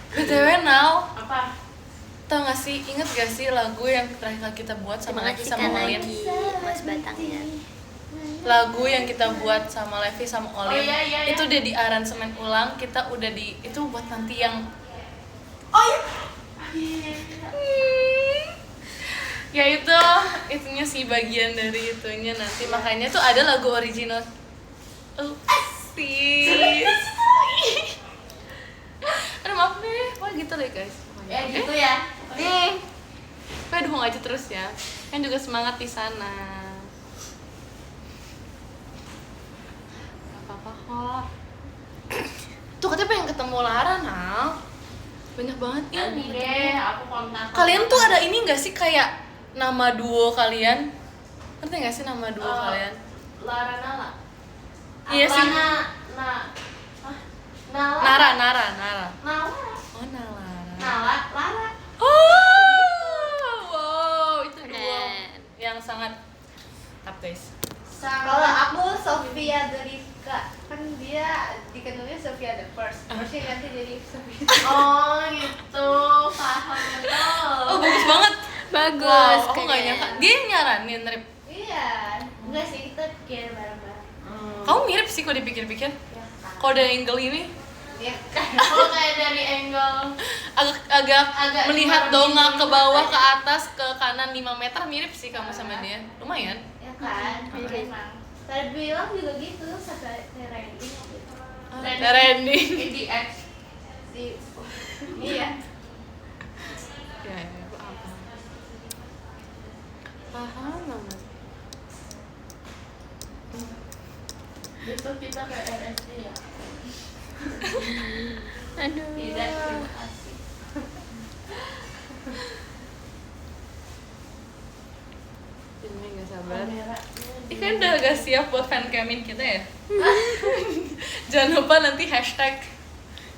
BTW now, Apa? tau gak sih, inget gak sih lagu yang terakhir kali kita buat sama Terima Levi kasih sama Kak Olin? Nagi, Mas Batangnya. Lagu yang kita buat sama Levi sama Olin, Oh, iya. itu udah di aransemen ulang, kita udah itu buat nanti yang Oh iya. ya itunya sih bagian dari itunya nanti, makanya tuh ada lagu original. Oh, asik. Aduh maaf deh, wah gitu deh guys. Ya gitu ya. Pokoknya dukung aja terus ya. Kan juga semangat di sana. Gak apa-apa kok. Tuh katanya pengen ketemu Lara, Nal. Banyak banget ya. Nanti deh aku kontak. Kalian tuh ada ini gak sih kayak nama duo kalian? Ngerti gak sih nama duo kalian? Lara Nala. Iya sih. Nala. Nara. Nala. Oh, Nala. Nala. Lara. Oh, wow, itu duo Keren. yang sangat top guys. Kalau aku Sofia Derika, kan dia dikenalnya Sofia the First, terusnya nanti jadi Sofia. Oh gitu. Paham betul. Oh, bagus banget. Bagus. Wow, aku nggak kayaknya. nyangka. Dia yang nyaranin, Rip. Iya, enggak sih kita pikir bareng-bareng. Kamu mirip sih kalau dipikir-pikir. Ya, kan. Kalau dari angle ini Ya. Kalau kayak dari angle agak melihat 5 dongak ke milimeter bawah, aja. ke atas, ke kanan 5 meter mirip sih kamu sama dia. Lumayan. Ya kan, Mirip. memang. Tadi bilang juga gitu sampai trending gitu. Trending. EDX. Si, iya. Ya, paham banget. Itu kita ke RSC ya. Aduh. Tidak, terima kasih. udah siap buat fancamin kita ya. Jangan lupa nanti hashtag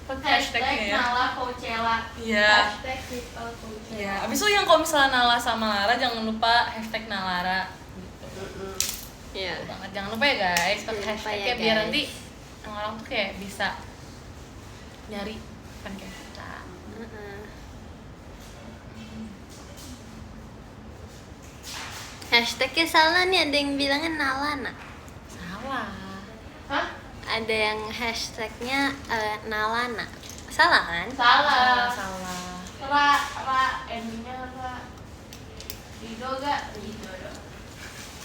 hashtagnya ya. Nala Coachella. Iya. Hashtag Crystal Coachella. Iya. Abis itu yang kalau misalnya Nala sama Lara jangan lupa hashtag Nalara. Iya. Betul banget. Jangan lupa ya guys, pakai Jangan lupa hashtag ya, ya biar guys. nanti orang tuh kayak bisa nyari fancam kita. Hashtagnya salah nih, ada yang bilangnya Nalana. Salah. Hah? Ada yang hashtagnya Nalana. Salah kan? Salah. Salah. Endingnya Ra. Ido gak?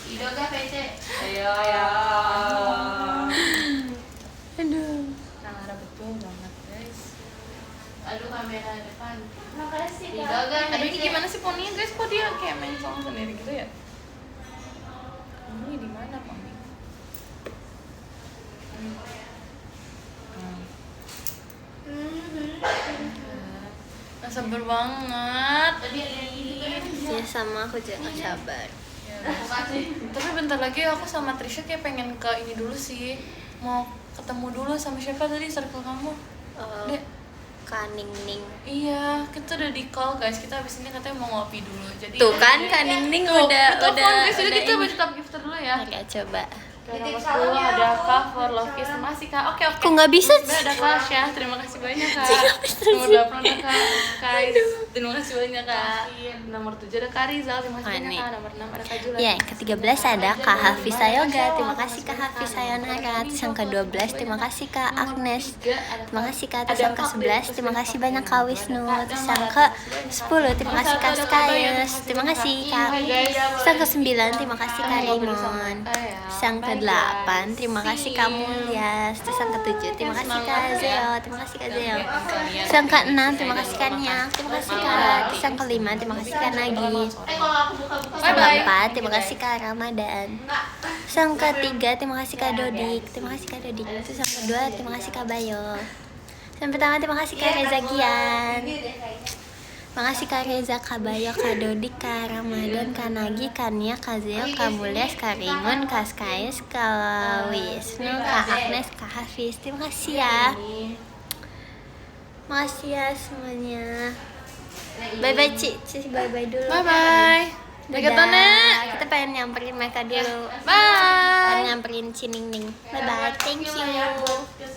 Ido gak PC? Ayo. Aduh. Nalara betul banget guys. Aduh kamera depan. Makasih Ido Kak. gak Tapi PC? ini gimana sih Poni guys? Kok dia kayak main song sendiri gitu ya? Ini di mana Poni? Nggak sabar banget. Tadi ada yang gini kan? Ya sama aku juga nggak sabar. Aku kasih. Tapi bentar lagi aku sama Trisha kayak pengen ke ini dulu sih. Mau ketemu dulu sama siapa tadi circle kamu? Dek. Kaning Ning. Iya, kita udah di call guys. Kita abis ini katanya mau ngopi dulu. Jadi Tuh kan Kaning Ning Tuh, udah telepon, guys. Jadi kita ini. baca top gifter dulu ya. Oke, coba. Titip Nomor 10 salam ya, ada aku. Kak for Love Kiss. Terima kasih Kak. Oke. Kok nggak bisa Nomor 9 ada Kak Syah. Terima kasih banyak Kak. bisa Nomor 8 ada Kak Kais. Terima kasih banyak Kak. Nomor 7 ada Kak Rizal. Terima kasih Oh, banyak ini. Kak. Nomor 6 ada Kak Jula. Ya, yang ke-13 ada Kak Hafisa Yoga. Terima kasih Kak Hafisa Yonara. Terus yang ke-12 terima kasih Kak Agnes. Terima kasih Kak. Terus yang ke-11 terima kasih banyak Kak Wisnu. Terus yang ke-10 terima kasih Kak Skyus. Terima kasih Kak. Terus yang ke-9 terima kasih Kak Raymond. Terus yang ke-8 terima kasih Kak Mulyas. Terus yang ke-7 terima kasih Kak Zeo. Terima kasih Kak Zeo. Terus yang ke-6 terima kasih Kak Nyak. Terima kasih Kak. Terus yang ke-5 terima kasih Kak Nagi. Kalau aku buka-buka Terus yang ke-4 terima kasih Kak Ramadan. Terus yang ke-3 terima kasih Kak Dodik. Terima kasih Kak Dodik. Terus yang ke-2 terima kasih Kak Bayo. Terus yang pertama terima kasih Kak Reza Gian. Makasih Kak Reza, Kak Bayo, Kak Dodik, Kak Ramadan, Kak Nagi, Kak Nia, Kak Zeo, Kak Mulyas, Kak Raymond, Kak Skais, Kak Wisnu, Kak Agnes, Kak Hafiz. Terima kasih ya. Makasih ya semuanya. Bye-bye Ci. Ci bye-bye dulu. Bye-bye. Dadah. Kita pengen nyamperin mereka dulu. Bye. Pengen nyamperin Cining Ning. Bye-bye. Thank you.